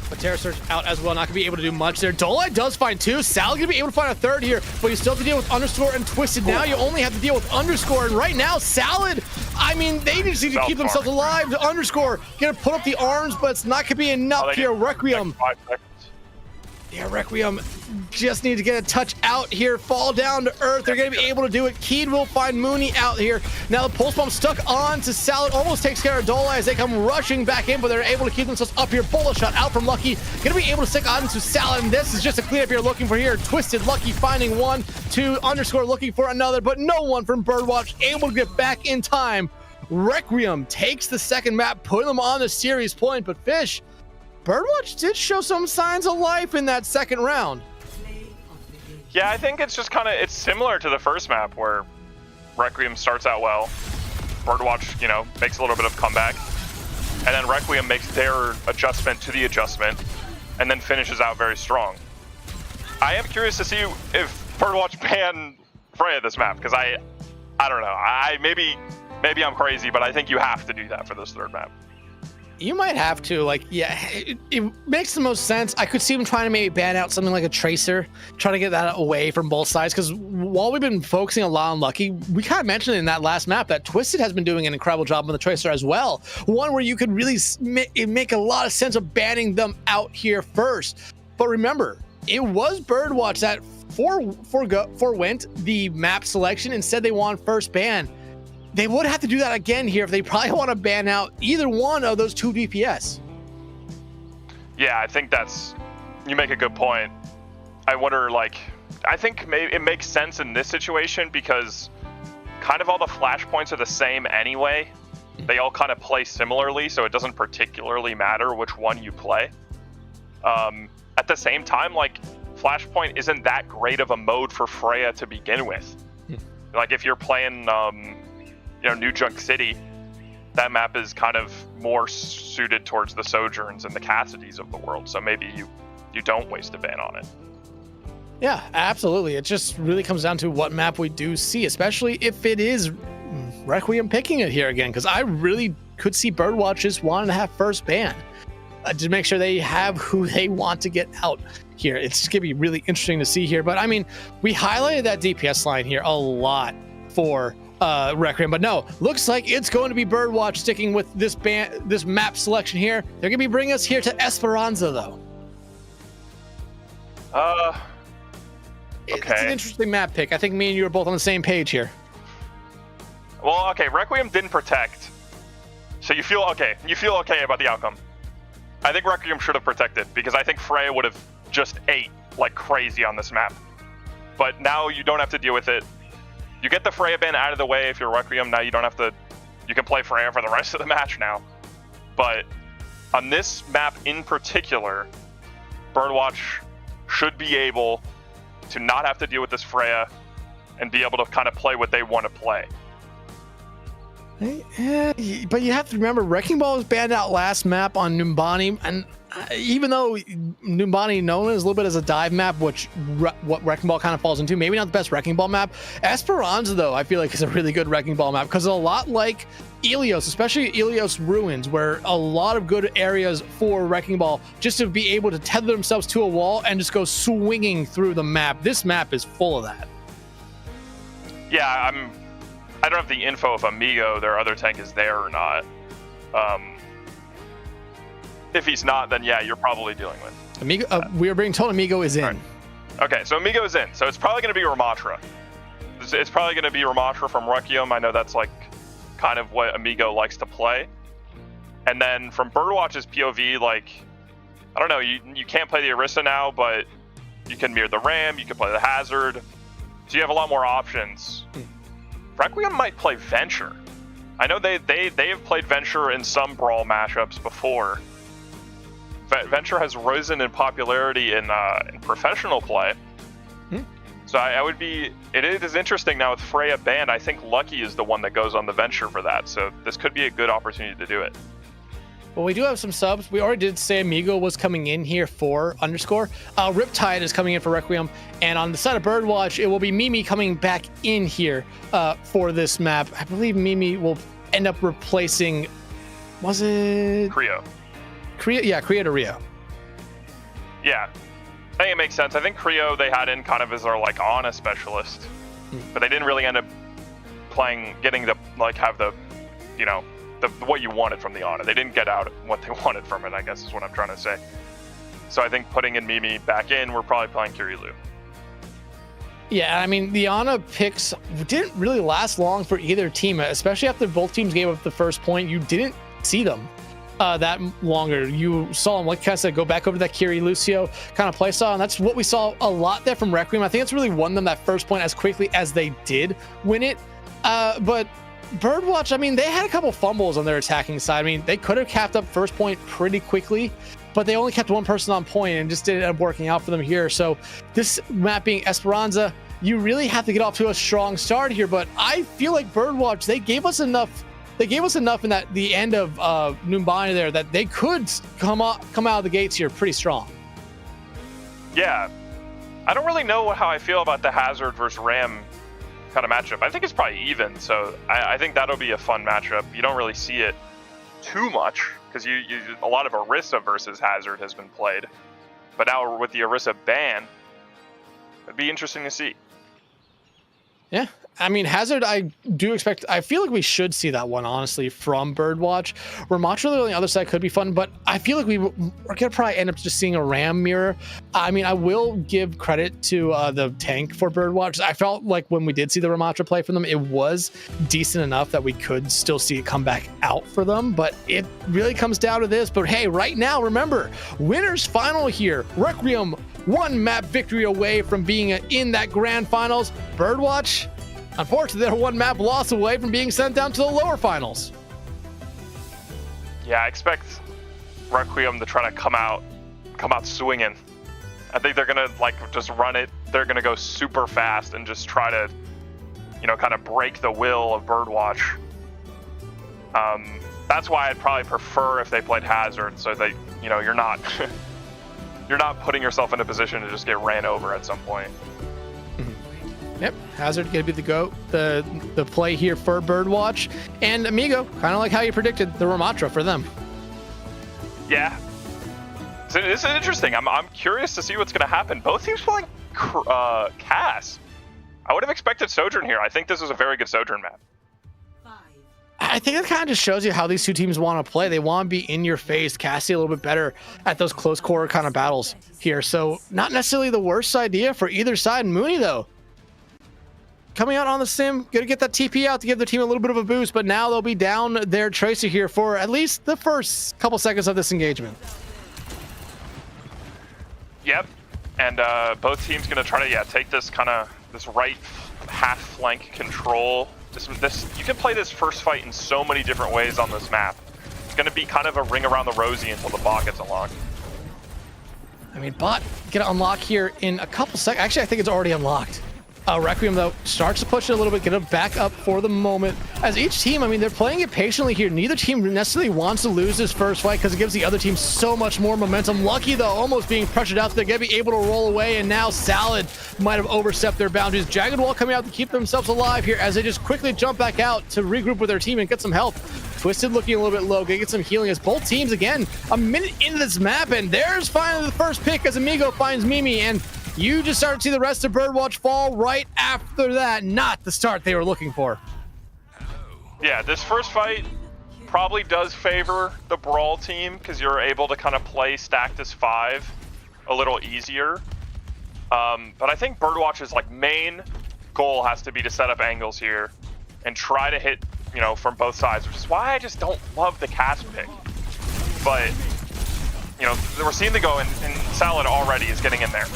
But Terror Surge out as well, not gonna be able to do much there. Dolai does find two. Sal gonna be able to find a third here, but you still have to deal with Underscore and Twisted. Now you only have to deal with Underscore, and right now, Salad, I mean, they just need to keep themselves alive. The Underscore gonna put up the arms, but it's not gonna be enough here. Requiem. Yeah, Requiem just need to get a touch out here, fall down to earth. They're going to be able to do it. Keed will find Mooney out here. Now the Pulse Bomb stuck on to Salad, almost takes care of Dolai as they come rushing back in, but they're able to keep themselves up here. Bullet shot out from Lucky. Going to be able to stick on to Salad, and this is just a cleanup you're looking for here. Twisted, Lucky finding one, two, Underscore looking for another, but no one from Birdwatch able to get back in time. Requiem takes the second map, putting them on the series point, but Fish, Birdwatch did show some signs of life in that second round. Yeah, I think it's just it's similar to the first map where Requiem starts out well. Birdwatch, makes a little bit of comeback. And then Requiem makes their adjustment to the adjustment and then finishes out very strong. I am curious to see if Birdwatch ban Freya this map, because I don't know. Maybe I'm crazy, but I think you have to do that for this third map. You might have to, it makes the most sense. I could see them trying to maybe ban out something like a Tracer, try to get that away from both sides, because while we've been focusing a lot on Lucky, we kind of mentioned in that last map that Twisted has been doing an incredible job on the Tracer as well. One where you could really make a lot of sense of banning them out here first. But remember, it was Birdwatch that forwent the map selection and said they want first ban. They would have to do that again here if they probably want to ban out either one of those two DPS. Yeah, I think you make a good point. I wonder, I think maybe it makes sense in this situation because kind of all the flashpoints are the same anyway. They all kind of play similarly, so it doesn't particularly matter which one you play. At the same time, Flashpoint isn't that great of a mode for Freya to begin with. If you're playing New Junk City, that map is kind of more suited towards the Sojourns and the Cassidys of the world, so maybe you don't waste a ban on it. Yeah, absolutely. It just really comes down to what map we do see, especially if it is Requiem picking it here again, because I really could see Birdwatch just wanting to have first ban to make sure they have who they want to get out here. It's going to be really interesting to see here, but I mean, we highlighted that DPS line here a lot for Requiem, but no, looks like it's going to be Birdwatch sticking with this map selection here. They're going to be bringing us here to Esperanza, though. Okay. It's an interesting map pick. I think me and you are both on the same page here. Well, okay, Requiem didn't protect, so you feel okay. You feel okay about the outcome. I think Requiem should have protected because I think Freya would have just ate like crazy on this map. But now you don't have to deal with it. You get the Freya ban out of the way if you're Requiem. Now you don't have to. You can play Freya for the rest of the match now. But on this map in particular, Birdwatch should be able to not have to deal with this Freya and be able to kind of play what they want to play. But you have to remember, Wrecking Ball was banned out last map on Numbani, and even though Numbani known as a little bit as a dive map, which what Wrecking Ball kind of falls into, maybe not the best Wrecking Ball map. Esperanza, though, I feel like is a really good Wrecking Ball map because a lot like Ilios, especially Ilios Ruins, where a lot of good areas for Wrecking Ball just to be able to tether themselves to a wall and just go swinging through the map. This map is full of that. Yeah, I don't have the info if Amigo, their other tank, is there or not. If he's not, then yeah, you're probably dealing with Amigo. We are being told Amigo is in. Right. Okay, so Amigo is in. So it's probably going to be Ramatra. It's probably going to be Ramatra from Requiem. I know that's like kind of what Amigo likes to play. And then from Birdwatch's POV, like, I don't know, you can't play the Orisa now, but you can mirror the Ram, you can play the Hazard. So you have a lot more options. Requiem might play Venture. I know they have played Venture in some Brawl matchups before. Venture has risen in popularity in professional play. So it is interesting now with Freya banned. I think Lucky is the one that goes on the Venture for that. So this could be a good opportunity to do it. Well, we do have some subs. We already did say Amigo was coming in here for underscore. Riptide is coming in for Requiem. And on the side of Birdwatch, it will be Mimi coming back in here for this map. I believe Mimi will end up replacing, was it? Creo. Yeah, Creo to Rio. Yeah. I think it makes sense. I think Creo they had in kind of as our like Ana specialist. But they didn't really end up getting the, like, have the, you know, what you wanted from the Ana. They didn't get out what they wanted from it, I guess is what I'm trying to say. So I think putting in Mimi back in, we're probably playing Kirilu. Yeah, I mean, the Ana picks didn't really last long for either team, especially after both teams gave up the first point. You didn't see them that longer. You saw them, like I said, go back over that Kiri Lucio kind of play style, and that's what we saw a lot there from Requiem. I think it's really won them that first point as quickly as they did win it. But Birdwatch, I mean, they had a couple fumbles on their attacking side. I mean, they could have capped up first point pretty quickly, but they only kept one person on point and just didn't end up working out for them here. So this map being Esperanza, you really have to get off to a strong start here. But I feel like Birdwatch, they gave us enough. They gave us enough in that the end of Numbani there that they could come out of the gates here pretty strong. Yeah, I don't really know how I feel about the Hazard versus Ram kind of matchup. I think it's probably even, so I think that'll be a fun matchup. You don't really see it too much because a lot of Orisa versus Hazard has been played, but now with the Orisa ban, it'd be interesting to see. Yeah, I mean, Hazard, I feel like we should see that one, honestly, from Birdwatch. Ramatra on the other side could be fun, but I feel like we're going to probably end up just seeing a Ram mirror. I mean, I will give credit to the tank for Birdwatch. I felt like when we did see the Ramatra play from them, it was decent enough that we could still see it come back out for them, but it really comes down to this. But hey, right now, remember, winners final here. Requiem, one map victory away from being in that grand finals. Birdwatch, unfortunately, they're one map loss away from being sent down to the lower finals. Yeah, I expect Requiem to try to come out swinging. I think they're gonna just run it. They're gonna go super fast and just try to, kind of break the will of Birdwatch. That's why I'd probably prefer if they played Hazard, so they, you're not you're not putting yourself in a position to just get ran over at some point. Yep, Hazard gonna be the play here for Birdwatch, and Amigo, kind of like how you predicted, the Ramatra for them. Yeah, so this is interesting. I'm curious to see what's gonna happen. Both teams playing Cass. I would have expected Sojourn here. I think this is a very good Sojourn map. I think it kind of just shows you how these two teams want to play. They want to be in your face. Cassie a little bit better at those close quarter kind of battles here. So not necessarily the worst idea for either side. Mooney, though, coming out on the sim, going to get that TP out to give the team a little bit of a boost, but now they'll be down their Tracer here for at least the first couple seconds of this engagement. Yep, and both teams going to try to take this right half flank control. This you can play this first fight in so many different ways on this map. It's going to be kind of a ring around the rosy until the bot gets unlocked. I mean, bot gonna unlock here in a couple seconds. Actually, I think it's already unlocked. Requiem, though, starts to push it a little bit, get it back up for the moment. As each team, I mean, they're playing it patiently here. Neither team necessarily wants to lose this first fight because it gives the other team so much more momentum. Lucky, though, almost being pressured out. They're going to be able to roll away, and now Salad might have overstepped their boundaries. Jagged Wall coming out to keep themselves alive here as they just quickly jump back out to regroup with their team and get some help. Twisted looking a little bit low, gonna get some healing as both teams, again, a minute into this map, and there's finally the first pick as Amigo finds Mimi, and you just start to see the rest of Birdwatch fall right after that. Not the start they were looking for. Yeah, this first fight probably does favor the Brawl team because you're able to kind of play stacked as 5 a little easier. But I think Birdwatch's main goal has to be to set up angles here and try to hit, from both sides, which is why I just don't love the Cass pick. But, we're seeing the go, and Salad already is getting in there.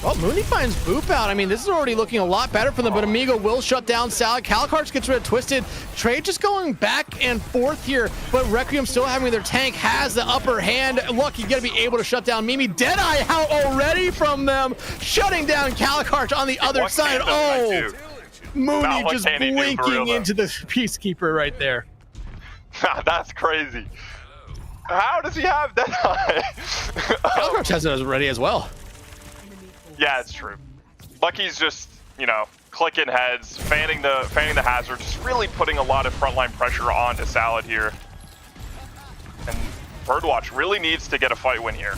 Well, Mooney finds Boop out. I mean, this is already looking a lot better for them, but Amigo will shut down Salad. Calicarch gets rid of Twisted. Trade just going back and forth here, but Requiem still having their tank has the upper hand. Lucky gonna be able to shut down Mimi. Deadeye out already from them, shutting down Calicarch on the other side. Oh, Mooney just blinking into the Peacekeeper right there. That's crazy. How does he have that high? Calicroch has it ready as well. Yeah, it's true. Lucky's just, you know, clicking heads, fanning the hazard, just really putting a lot of frontline pressure onto Salad here. And Birdwatch really needs to get a fight win here.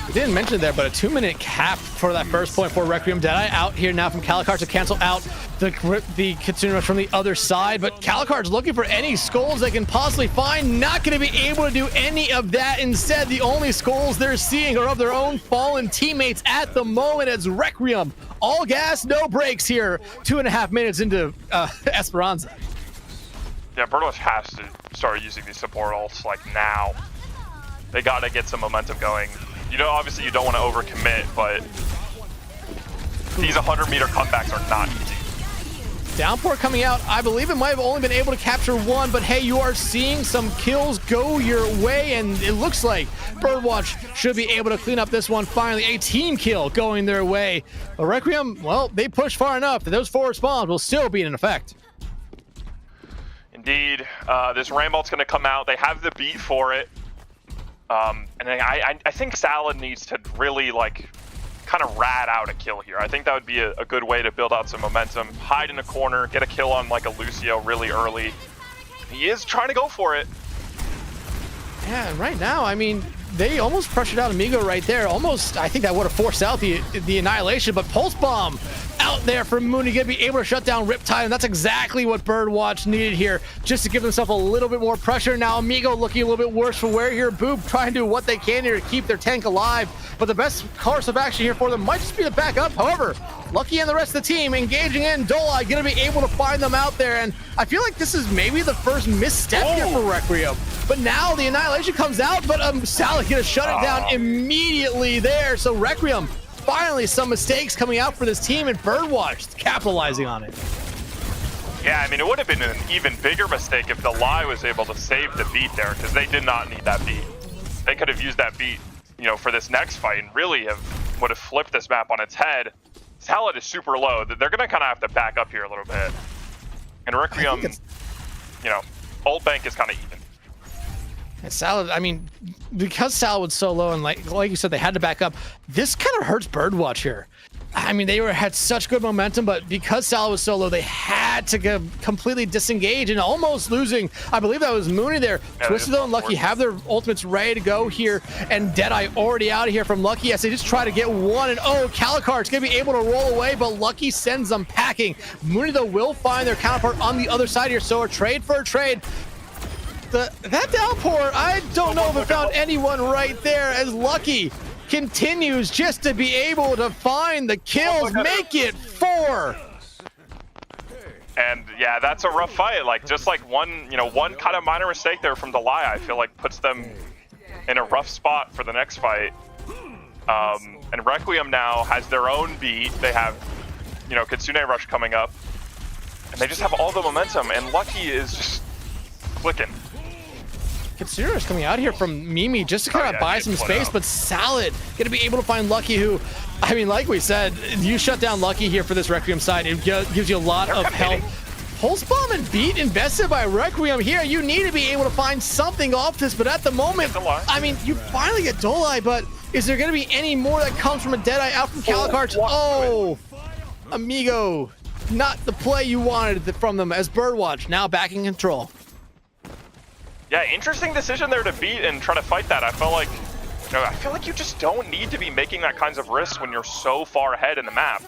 We didn't mention it there, but a 2-minute cap for that first point for Requiem. Deadeye out here now from Calicard to cancel out the Kitsune Rush from the other side, but Calicard's looking for any skulls they can possibly find. Not going to be able to do any of that. Instead, the only skulls they're seeing are of their own fallen teammates at the moment as Requiem, all gas, no brakes here. 2.5 minutes into Esperanza. Yeah, Birdwatch has to start using these support ults like now. They got to get some momentum going. You know, obviously you don't want to overcommit, but these 100-meter comebacks are not easy. Downpour coming out. I believe it might have only been able to capture one, but hey, you are seeing some kills go your way, and it looks like Birdwatch should be able to clean up this one. Finally, a team kill going their way. But Requiem, well, they pushed far enough that those forward spawns will still be in effect. Indeed, this Rambolt's going to come out. They have the beat for it. And I think Salad needs to really, like, kind of rat out a kill here. I think that would be a good way to build out some momentum. Hide in a corner, get a kill on, like, a Lucio really early. He is trying to go for it. Yeah, and right now, I mean, they almost pressured out Amigo right there. Almost, I think that would have forced out the Annihilation, but Pulse Bomb out there for Mooney, gonna be able to shut down Riptide, and that's exactly what Birdwatch needed here, just to give themselves a little bit more pressure. Now Amigo looking a little bit worse for wear here. Boob trying to do what they can here to keep their tank alive, but the best course of action here for them might just be to back up. However, Lucky and the rest of the team engaging in. Dolai gonna be able to find them out there, and I feel like this is maybe the first misstep here for Requiem. But now the Annihilation comes out, but Salad gonna shut it down immediately there. So Requiem, finally some mistakes coming out for this team, and Birdwatch capitalizing on it. Yeah, I mean, it would have been an even bigger mistake if Dolai was able to save the beat there, because they did not need that beat. They could have used that beat, you know, for this next fight and really would have flipped this map on its head. Salad is super low. They're going to kind of have to back up here a little bit. And Requiem, you know, ult bank is kind of even. And Salad, I mean, because Salad was so low and like you said, they had to back up, this kind of hurts Birdwatch here. I mean, they had such good momentum, but because Salad was so low, they had to completely disengage and almost losing. I believe that was Mooney there. Yeah, Twisted though and Lucky have their ultimates ready to go here, and Deadeye already out of here from Lucky as they just try to get one. And oh, Calicard's gonna be able to roll away, but Lucky sends them packing. Mooney though will find their counterpart on the other side here, so a trade for a trade. That downpour, I don't know if it found anyone right there, as Lucky continues just to be able to find the kills, make it 4. And yeah, that's a rough fight. Like, just like one kind of minor mistake there from Delaya, I feel like puts them in a rough spot for the next fight. And Requiem now has their own beat. They have, you know, Kitsune Rush coming up, and they just have all the momentum, and Lucky is just clicking. Kitsune is coming out here from Mimi just to kind of buy some space, but Salad gonna be able to find Lucky, who, I mean, like we said, you shut down Lucky here for this Requiem side, it gives you a lot of help. Pulse Bomb and beat invested by Requiem here. You need to be able to find something off this, but at the moment, I mean, you finally get Dolai, but is there gonna be any more that comes from a Deadeye out from Calicard? Oh, Amigo, not the play you wanted from them, as Birdwatch now back in control. Yeah, interesting decision there to beat and try to fight that. I feel like you just don't need to be making that kinds of risks when you're so far ahead in the map.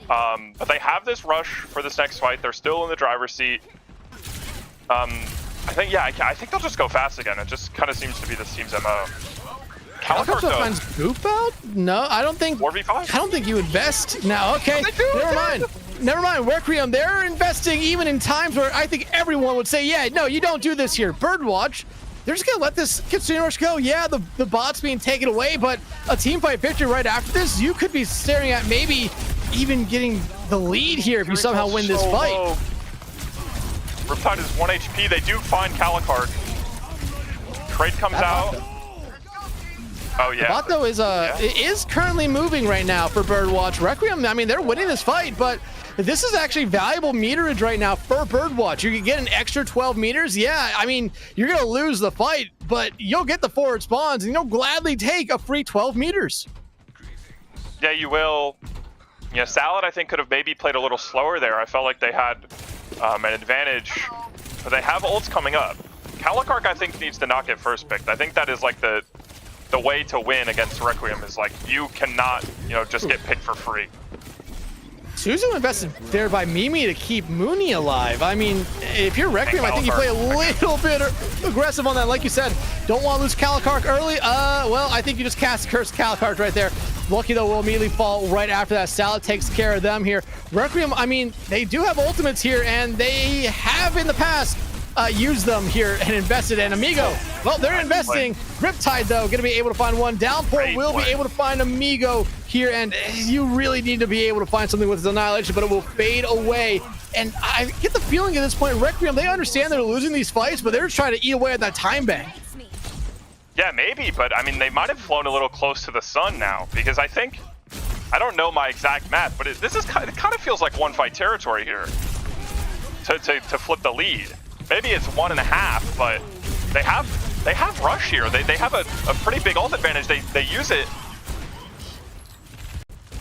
But they have this rush for this next fight. They're still in the driver's seat. I think they'll just go fast again. It just kind of seems to be this team's MO. Calicard finds Goop out? No, I don't think. 4v5? I don't think you invest. Now, okay, never mind. Requiem, they're investing even in times where I think everyone would say, yeah, no, you don't do this here. Birdwatch, they're just gonna let this Kitsune Rush go. Yeah, the bot's being taken away, but a team fight victory right after this, you could be staring at maybe even getting the lead here if you somehow win this fight. Riptide is 1 HP. They do find Calicard. Trade comes out. Oh yeah. The bot though is currently moving right now for Birdwatch. Requiem, I mean, they're winning this fight, but this is actually valuable meterage right now for Birdwatch. You can get an extra 12 meters. Yeah, I mean, you're going to lose the fight, but you'll get the forward spawns and you'll gladly take a free 12 meters. Yeah, you will. Yeah, Salad, I think, could have maybe played a little slower there. I felt like they had an advantage. But they have ults coming up. Calicart, I think, needs to not get first picked. I think that is like the way to win against Requiem is like you cannot, just get picked for free. Suzu invested there by Mimi to keep Mooney alive. I mean, if you're Requiem, I think you play a little bit aggressive on that. Like you said, don't want to lose Calicart early. Well, I think you just cast Curse Calicart right there. Lucky, though, will immediately fall right after that. Salad takes care of them here. Requiem, I mean, they do have ultimates here, and they have in the past used them here and invested in Amigo. Well, they're investing. Riptide, though, going to be able to find one. Downpour will be able to find Amigo here, and you really need to be able to find something with his Annihilation, but it will fade away. And I get the feeling at this point, Requiem, they understand they're losing these fights, but they're trying to eat away at that time bank. Yeah, maybe, but I mean, they might have flown a little close to the sun now, because I don't know my exact math, but it kind of feels like one fight territory here to flip the lead. Maybe it's 1.5, but they have rush here. They have a pretty big ult advantage. They use it.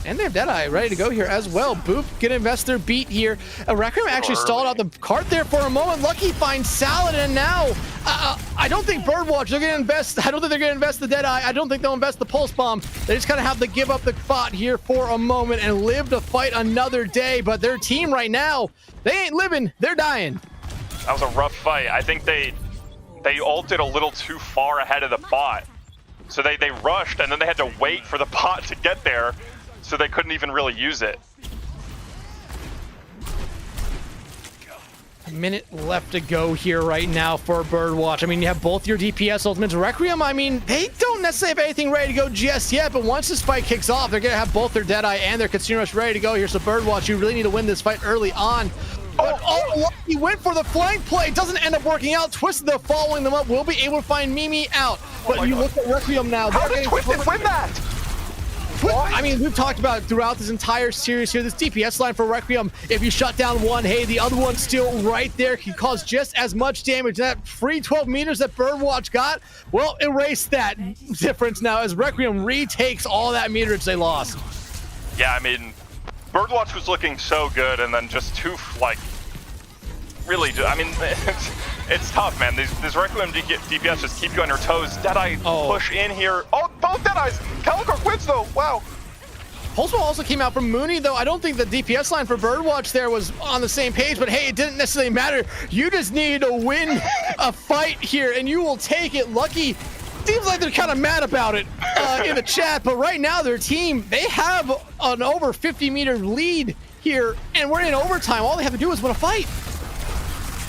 And they have Deadeye ready to go here as well. Boop gonna invest their beat here. Requiem actually stalled out the cart there for a moment. Lucky finds Salad, and now I don't think Birdwatch, they're gonna invest. I don't think they're gonna invest the Deadeye. I don't think they'll invest the Pulse Bomb. They just kind of have to give up the bot here for a moment and live to fight another day. But their team right now, they ain't living, they're dying. That was a rough fight. I think they ulted a little too far ahead of the bot. So they rushed, and then they had to wait for the bot to get there, so they couldn't even really use it. A minute left to go here right now for Birdwatch. I mean, you have both your DPS ultimates. Requiem, I mean, they don't necessarily have anything ready to go just yet, but once this fight kicks off, they're going to have both their Deadeye and their Consumer Rush ready to go here. So Birdwatch, you really need to win this fight early on. But he went for the flank play. Doesn't end up working out. Twisted, though, following them up, will be able to find Mimi out. But you look at Requiem now. How did Twisted win that? I mean, we've talked about it throughout this entire series here. This DPS line for Requiem, if you shut down one, hey, the other one's still right there. Can cause just as much damage. That free 12 meters that Birdwatch got, well, erase that difference now as Requiem retakes all that meterage they lost. Yeah, I mean, Birdwatch was looking so good, and then just really, I mean, it's tough, man. These Requiem DPS just keep you on your toes. Deadeye push in here. Oh, both Deadeyes! Calicart wins, though. Wow. Pulse Bomb also came out from Mooney, though. I don't think the DPS line for Birdwatch there was on the same page, but hey, it didn't necessarily matter. You just needed to win a fight here, and you will take it. Lucky seems like they're kind of mad about it in the chat, but right now their team, they have an over 50-meter lead here, and we're in overtime. All they have to do is win a fight.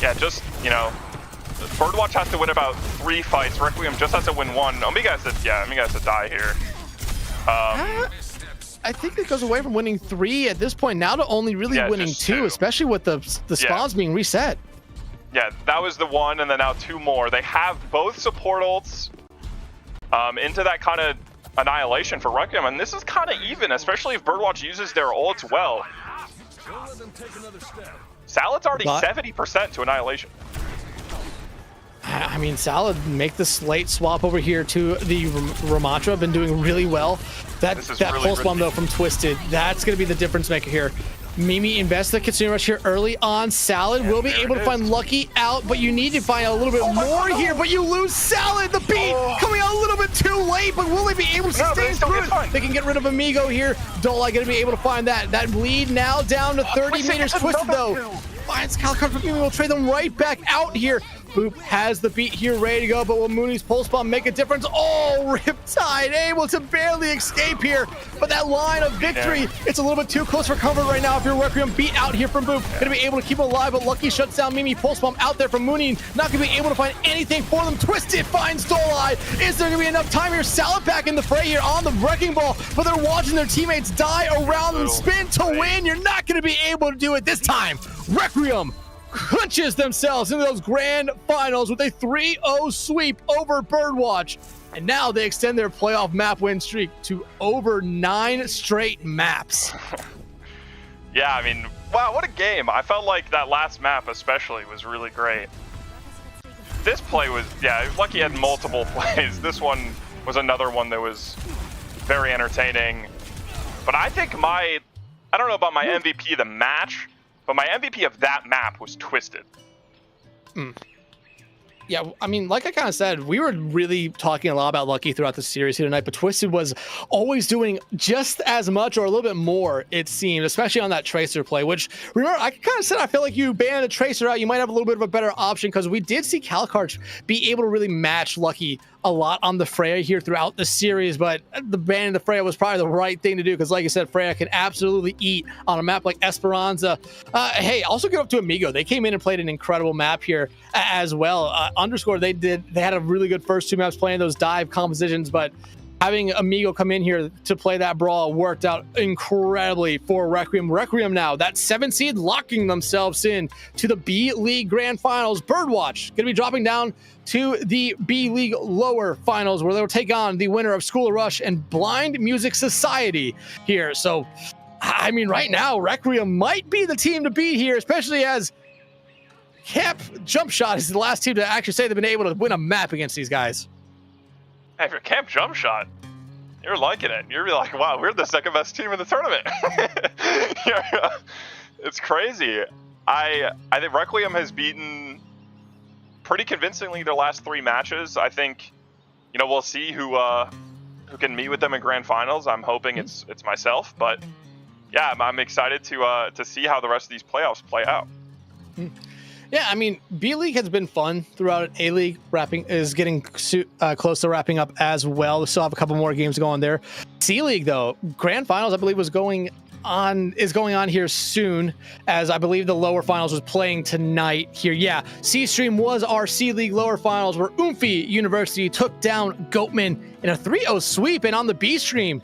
Yeah, just, Birdwatch has to win about 3 fights. Requiem just has to win 1. Omega has to die here. I think it goes away from winning 3 at this point now to only really winning 2, especially with the spawns being reset. Yeah, that was the 1, and then now 2 more. They have both support ults into that kind of annihilation for Requiem, and this is kind of even, especially if Birdwatch uses their ults well. Salad's already 70% to annihilation. I mean, Salad make the slate swap over here to the Ramattra. Been doing really well. That Pulse Bomb, though, from Twisted, that's going to be the difference maker here. Mimi invests the Consumer Rush here early on. Salad will be able to find Lucky out, but you need to find a little bit more here, but you lose Salad. The beat coming out a little bit too late, but will they be able to sustain through it? They can get rid of Amigo here. Dolai going to be able to find that. That lead now down to 30 meters. Twisted, though, finds Calicart from Mimi. Will trade them right back out here. Boop has the beat here ready to go, but will Mooney's Pulse Bomb make a difference? Oh, Riptide able to barely escape here, but that line of victory, it's a little bit too close for comfort right now if you're Requiem. Beat out here from Boop, gonna be able to keep him alive, but Lucky shuts down Mimi. Pulse Bomb out there from Mooney, not gonna be able to find anything for them. Twisted finds Dolai. Is there gonna be enough time here? Salad back in the fray here on the Wrecking Ball, but they're watching their teammates die around them, spin to win. You're not gonna be able to do it this time. Requiem clinches themselves into those grand finals with a 3-0 sweep over Birdwatch. And now they extend their playoff map win streak to over 9 straight maps. Yeah, I mean, wow, what a game. I felt like that last map especially was really great. This play was, yeah, Lucky had multiple plays. This one was another one that was very entertaining. But I think I don't know about my MVP of the match, but my MVP of that map was Twisted. Yeah, I mean, like I kind of said, we were really talking a lot about Lucky throughout the series here tonight, but Twisted was always doing just as much or a little bit more, it seemed, especially on that Tracer play, which, remember, I kind of said I feel like you banned the Tracer out, you might have a little bit of a better option, because we did see Calicart be able to really match Lucky a lot on the Freya here throughout the series, but the banning the Freya was probably the right thing to do, because like you said, Freya can absolutely eat on a map like Esperanza. Hey, also get up to Amigo. They came in and played an incredible map here as well. Underscore, they had a really good first two maps playing those dive compositions, but having Amigo come in here to play that brawl worked out incredibly for Requiem. Requiem now, that 7th seed, locking themselves in to the B League Grand Finals. Birdwatch going to be dropping down to the B League lower finals, where they'll take on the winner of School of Rush and Blind Music Society here. So, I mean, right now, Requiem might be the team to beat here, especially as Camp Jump Shot is the last team to actually say they've been able to win a map against these guys. Hey, for Camp Jump Shot, you're liking it. You're like, wow, we're the second best team in the tournament. It's crazy. I think Requiem has beaten pretty convincingly their last 3 matches. I think, we'll see who can meet with them in grand finals. I'm hoping it's myself, but yeah, I'm excited to see how the rest of these playoffs play out. Yeah, I mean, B League has been fun throughout. A League is getting close to wrapping up as well. We still have a couple more games going there. C League, though, grand finals, I believe, is going on here soon, as I believe the lower finals was playing tonight here. Yeah, C Stream was our C League lower finals, where Oomphy University took down Goatman in a 3-0 sweep, and on the B Stream,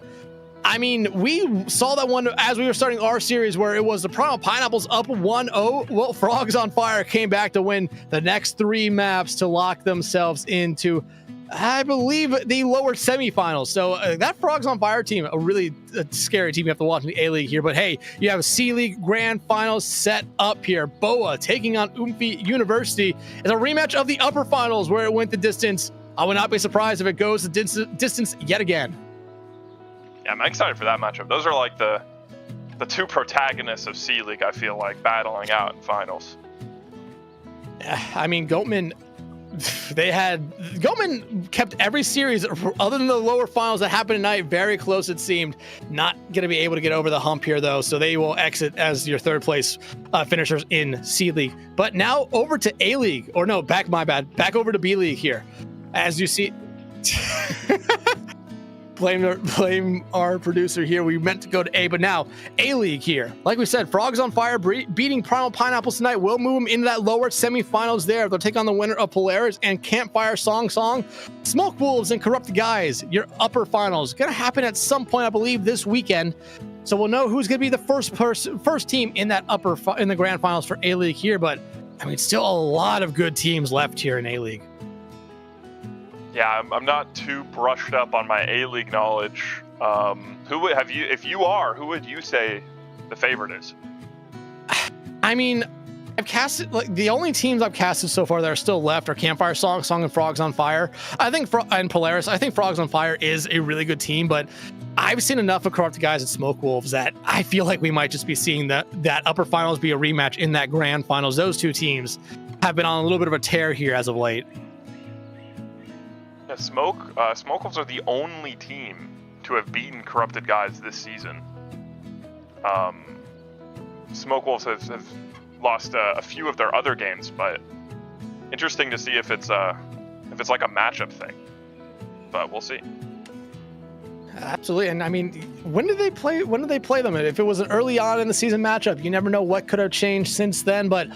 I mean, we saw that one as we were starting our series, where it was the Primal Pineapples up 1-0. Well, Frogs on Fire came back to win the next 3 maps to lock themselves into, I believe, the lower semifinals. So that Frogs on Fire team, a really scary team you have to watch in the A League here. But hey, you have a C League Grand Finals set up here. Boa taking on Oomphy University. It's a rematch of the upper finals, where it went the distance. I would not be surprised if it goes the distance yet again. Yeah, I'm excited for that matchup. Those are like the 2 protagonists of C League, I feel like, battling out in finals. I mean, Goatman kept every series other than the lower finals that happened tonight very close, it seemed. Not going to be able to get over the hump here, though, so they will exit as your 3rd place finishers in C League. But now over to A League, or no, back over to B League here. As you see... Blame our producer here. We meant to go to A, but now A League here. Like we said, Frogs on Fire beating Primal Pineapples tonight will move them into that lower semifinals there. They'll take on the winner of Polaris and Campfire Song. Smoke Wolves and Corrupt Guys, your upper finals. Going to happen at some point, I believe, this weekend. So we'll know who's going to be the first team in that in the grand finals for A League here. But I mean, still a lot of good teams left here in A League. Yeah, I'm not too brushed up on my A League knowledge. Who would you say the favorite is? I mean, I've casted, like, the only teams I've casted so far that are still left are Campfire Song, and Frogs on Fire. I think and Polaris. I think Frogs on Fire is a really good team, but I've seen enough of Corrupt Guys and Smoke Wolves that I feel like we might just be seeing that upper finals be a rematch in that grand finals. Those 2 teams have been on a little bit of a tear here as of late. Yeah, Smoke Wolves are the only team to have beaten Corrupted Guys this season. Smoke Wolves have lost a few of their other games, but interesting to see if it's like a matchup thing. But we'll see. Absolutely, and I mean, when did they play them? If it was an early on in the season matchup, you never know what could have changed since then. But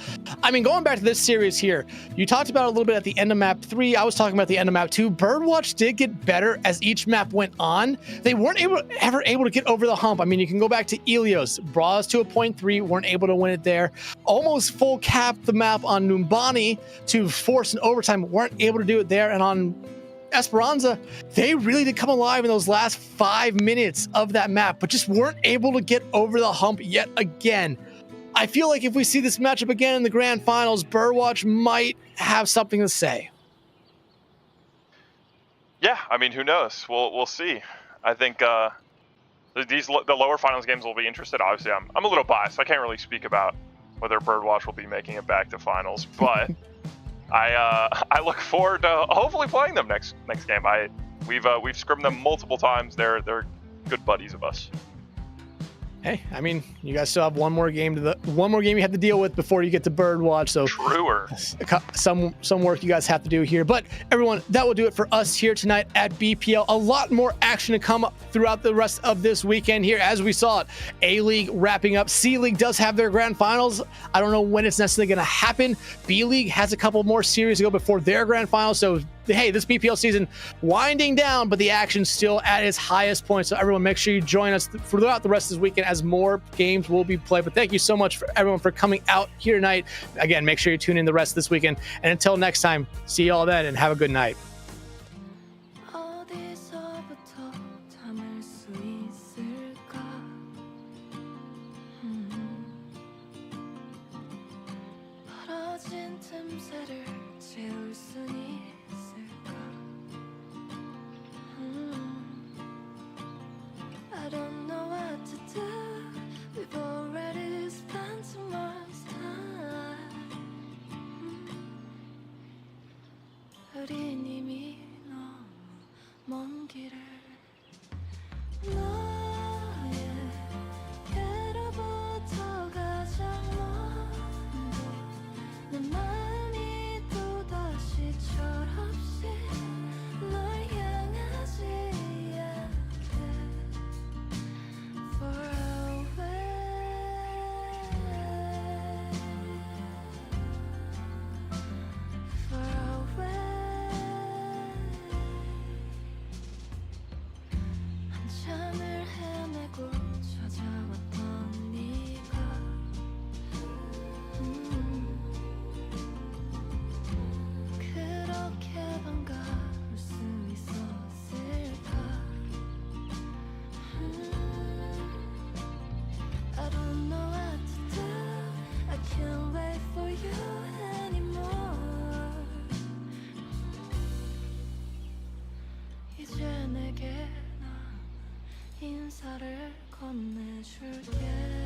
I mean, going back to this series here, you talked about it a little bit at the end of map 3. I was talking about the end of map 2. Birdwatch did get better as each map went on. They weren't ever able to get over the hump. I mean, you can go back to Ilios, brought us to a 0.3, weren't able to win it there. Almost full capped the map on Numbani to force an overtime, weren't able to do it there. And on Esperanza, they really did come alive in those last 5 minutes of that map, but just weren't able to get over the hump yet again. I feel like if we see this matchup again in the grand finals, Birdwatch might have something to say. Yeah, I mean, who knows? We'll see. I think the lower finals games will be interested. Obviously, I'm a little biased. I can't really speak about whether Birdwatch will be making it back to finals, but I look forward to hopefully playing them next game. We've scrimmed them multiple times. They're good buddies of us. Hey, I mean, you guys still have one more game you have to deal with before you get to Birdwatch. So Truer. Some work you guys have to do here. But everyone, that will do it for us here tonight at BPL. A lot more action to come up throughout the rest of this weekend here. As we saw it, A-League wrapping up. C-League does have their grand finals. I don't know when it's necessarily going to happen. B-League has a couple more series to go before their grand finals. So hey, this BPL season winding down, but the action's still at its highest point. So everyone, make sure you join us throughout the rest of this weekend as more games will be played. But thank you so much for everyone for coming out here tonight. Again, make sure you tune in the rest of this weekend. And until next time, see you all then and have a good night. 어디서부터 참을 수 있을까? 벌어진 틈새를 채울 순 있을까? I don't know what to do. We've already spent so much time. 우린 이미 너무 먼 길을 너에게로부터 가장 먼 내 마음이 또다시 철없이 널 향하지 않게 Far away 한참을 헤매고 찾아왔던 네가 그렇게 반가울 수 있었을까? I don't know what to do. I can't wait for you anymore. 이제 내게 난 인사를 건네줄게.